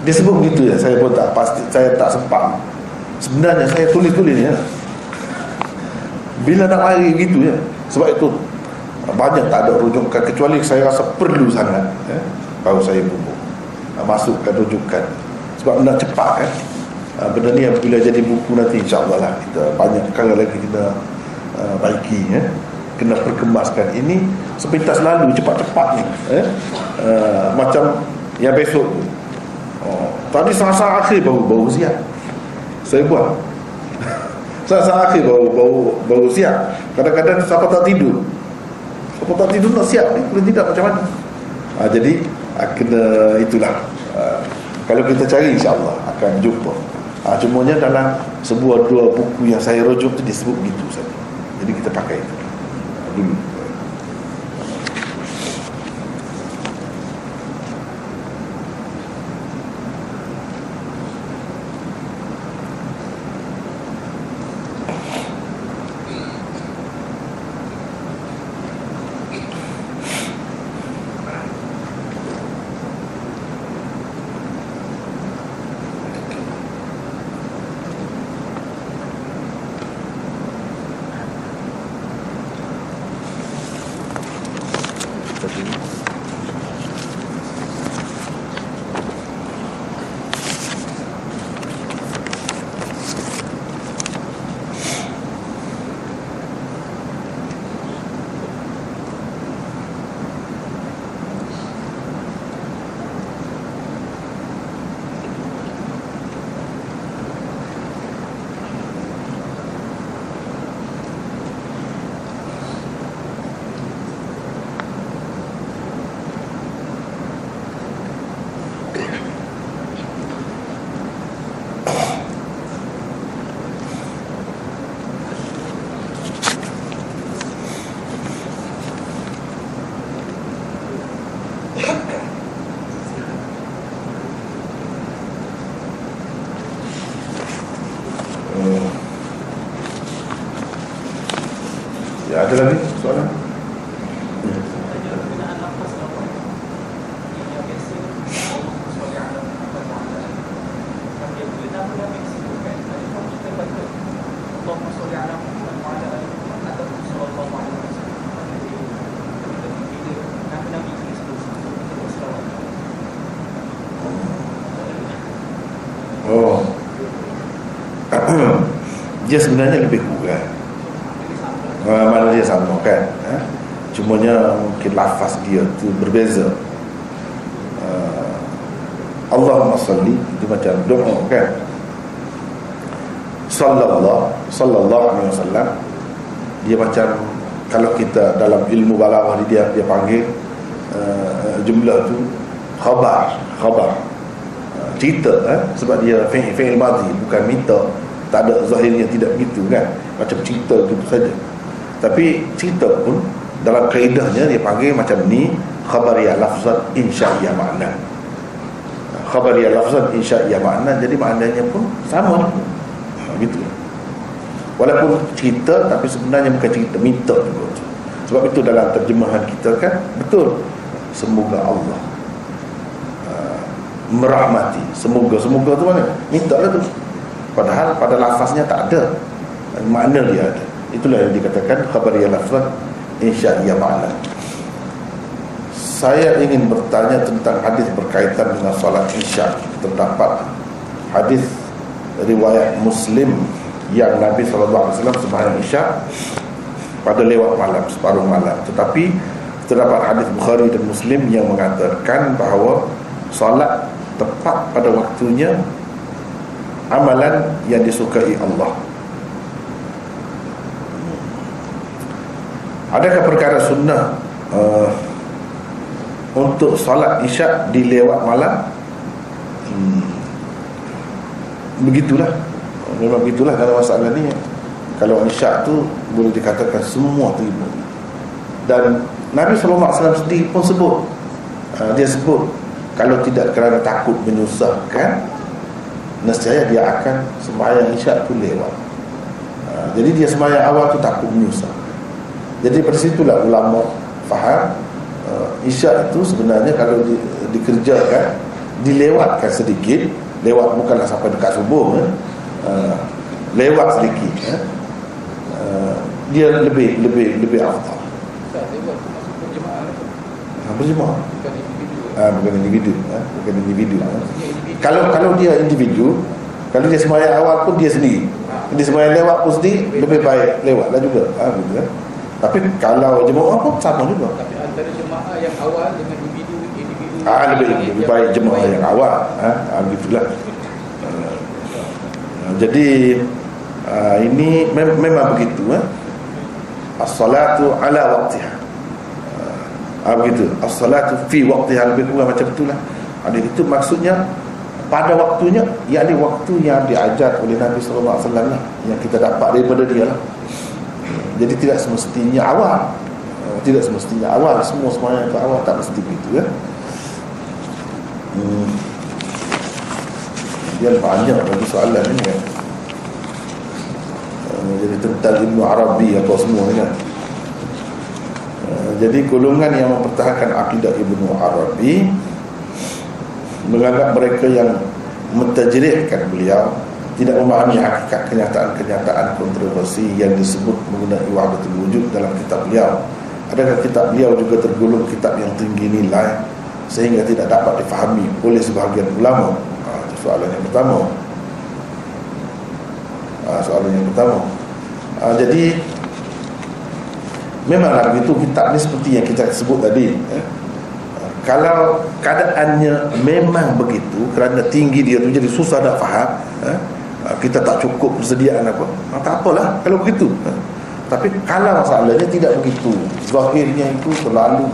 Dia sebut begitu ya, saya pun tak pasti, saya tak sempat. Sebenarnya saya tulis-tulis ya. Bila nak lari gitu ya. Sebab itu banyak tak ada rujukan, kecuali saya rasa perlu sangat ya, baru saya masukkan rujukan. Sebab nak cepat kan. Benda ni bila jadi buku nanti, insya-Allah lah kita banyak kali lagi kita baiki ya. Kena perkemaskan. Ini sepintas lalu cepat-cepat ni macam yang besok tu. Tadi Selasa akhir baru siap saya buat. Selasa akhir baru siap. Kadang-kadang siapa tak tidur nak siap ni, kalau tidak macam mana. Jadi kena itulah. Kalau kita cari, insya-Allah akan jumpa. Cumanya dalam sebuah dua buku yang saya rujuk tu disebut begitu saja. Jadi kita pakai itu dulu. Ya, ada lagi soalan? Dia sebenarnya lebih kurang, mana dia sama kan, cumanya mungkin lafaz dia tu berbeza. Allahumma salli itu macam doa kan, sallallahu alaihi wasallam, Dia macam, kalau kita dalam ilmu balaghah dia panggil jumlah tu khabar, cerita, sebab dia fi'il madhi, bukan minta. Tak ada zahirnya, tidak begitu kan, macam cerita gitu saja. Tapi cerita pun dalam kaedahnya dia panggil macam ni, khabariyah lafzan insya'iyah makna. Khabariyah lafzan insya'iyah makna, jadi maknanya pun sama gitu. Walaupun cerita, tapi sebenarnya bukan cerita, minta juga. Sebab itu dalam terjemahan kita kan, betul, semoga Allah merahmati, semoga tu mana? Minta lah tu. Padahal pada lafaznya tak ada, makna dia ada. Itulah yang dikatakan khabariyah lafzan insya'iyah makna. Saya ingin bertanya tentang hadis berkaitan dengan solat isya. Terdapat hadis riwayat Muslim yang Nabi SAW sembahyang isya pada lewat malam, separuh malam. Tetapi terdapat hadis Bukhari dan Muslim yang mengatakan bahawa solat tepat pada waktunya amalan yang disukai Allah. Adakah perkara sunnah untuk solat isyak di lewat malam? Begitulah, memang begitulah kalau masalah ni. Kalau isyak tu boleh dikatakan semua terima. Dan Nabi SAW sendiri pun sebut, dia sebut, kalau tidak kerana takut menyusahkan, nescaya dia akan sembahyang isyak tu lewat. Jadi dia sembahyang awal tu takut menyusah. Jadi pada situlah ulama faham isyak itu sebenarnya kalau dikerjakan, dilewatkan sedikit, lewat bukanlah sampai dekat subuh, lewat sedikit, dia lebih afdal. Berjemaah bukan individu, bukan individu. Kalau dia individu, kalau dia sembahyang awal pun dia sendiri, dia sembahyang lewat pun sendiri, lebih baik lewatlah juga, gitu kan. Tapi kalau jemaah pun sama juga. Tapi antara jemaah yang awal dengan individu lebih baik jemaah yang awal, begitulah. Jadi ini memang begitu, as-salatu ala waqtiha, begitu. As-salatu fi waqtiha, lebih kurang macam itulah. Itu maksudnya pada waktunya, yakni waktu yang diajar oleh Nabi sallallahu alaihi wasallam lah, yang kita dapat daripada dia lah. Jadi tidak semestinya awal, semua semuanya itu awal, tak mesti begitu ya. Dia banyak lagi soalan ni kan. Jadi tentang Ibn Arabi apa semua ni kan. Jadi golongan yang mempertahankan akidah Ibn Arabi menganggap mereka yang mentajrihkan beliau tidak memahami hakikat kenyataan-kenyataan kontroversi yang disebut mengenai wahdatul wujud dalam kitab beliau. Adakah kitab beliau juga tergolong kitab yang tinggi nilai sehingga tidak dapat difahami oleh sebahagian ulama? Itu soalan yang pertama. Jadi memanglah begitu, kitab ni seperti yang kita sebut tadi, kalau keadaannya memang begitu, kerana tinggi dia tu jadi susah nak faham, kita tak cukup persediaan apa, tak apalah kalau begitu. Tapi kalau masalahnya tidak begitu, zahirnya itu terlalu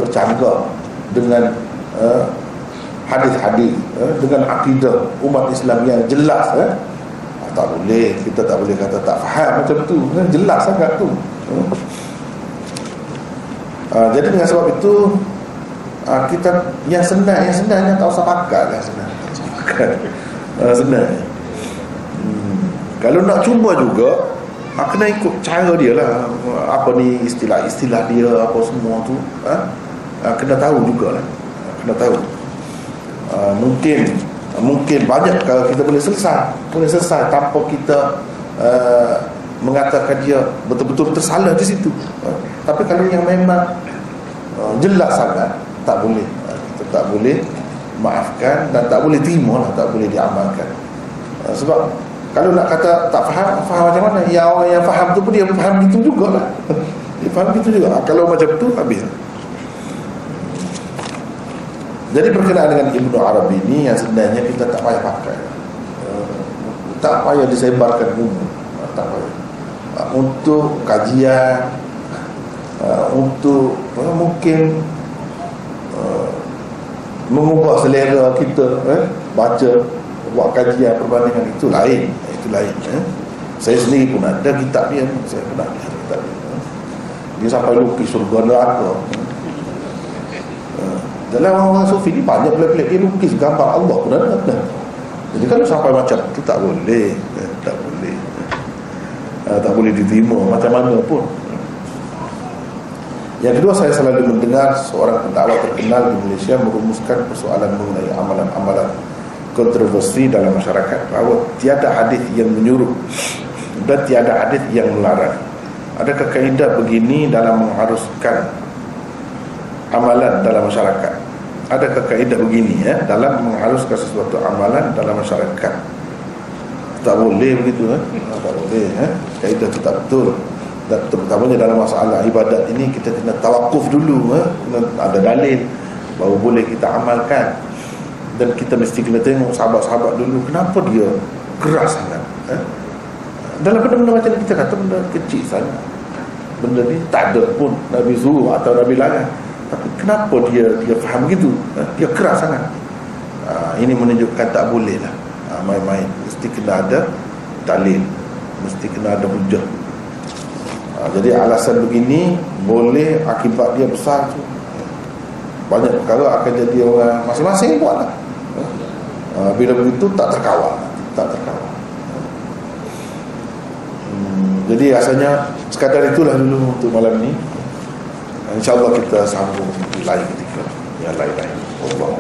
bercanggah dengan hadis-hadis, dengan akidah umat Islam yang jelas, tak boleh, kita tak boleh kata tak faham macam tu, jelas sangat tu. Jadi dengan sebab itu kita yang senang tak usah pakai lah, senang. Kalau nak cuba juga, kena ikut cara dia lah, apa ni istilah-istilah dia, apa semua tu, kena tahu jugalah, kena tahu. Mungkin banyak kalau kita boleh selesai tanpa kita mengatakan dia betul-betul tersalah di situ. Tapi kalau yang memang jelas sangat, tak boleh, kita tak boleh maafkan dan tak boleh terima lah, tak boleh diamalkan. Sebab kalau nak kata tak faham macam mana? Ya, orang yang faham tu pun dia faham gitu juga lah. Dia faham gitu juga. Kalau macam tu habis. Jadi berkenaan dengan Ibn Arabi ni, yang sebenarnya kita tak payah pakai, tak payah disebarkan umum, tak payah. untuk kajian, untuk mungkin mengubah selera kita, baca, buat kajian perbandingan, itu lain. Saya sendiri pun ada kitab dia, saya pernah lihat kitab dia. Dia sampai lukis surga neraka. Dalam orang sufi ni banyak pelik-pelik, dia lukis gambar Allah pun ada. Jadi kalau sampai macam tu tak boleh, tak boleh diterima macam mana pun. Yang kedua, saya selalu mendengar seorang pendakwah terkenal di Malaysia merumuskan persoalan mengenai amalan-amalan kontroversi dalam masyarakat, bahawa tiada hadis yang menyuruh dan tiada hadis yang melarang. Adakah kaedah begini dalam mengharuskan amalan dalam masyarakat? Adakah kaedah begini dalam mengharuskan sesuatu amalan dalam masyarakat? Tak boleh begitu, tak boleh. Kaedah itu tak betul. Dan terutamanya dalam masalah ibadat ini, kita kena tawakuf dulu, kena ada dalil baru boleh kita amalkan. Dan kita mesti kena tengok sahabat-sahabat dulu, kenapa dia keras sangat. Dalam benda-benda macam ni, kita kata benda kecil sangat, benda ni tak ada pun Nabi suruh atau Nabi larang, tapi kenapa dia faham begitu, dia keras sangat. Ini menunjukkan tak boleh lah main-main. Mesti kena ada dalil, mesti kena ada hujah. Jadi alasan begini boleh, akibat dia besar tu. Banyak perkara akan jadi orang masing-masing buat lah. Bila begitu tak terkawal. Jadi rasanya sekadar itulah dulu untuk malam ni. InsyaAllah kita sambung di lain ketika yang lain-lain. Allah.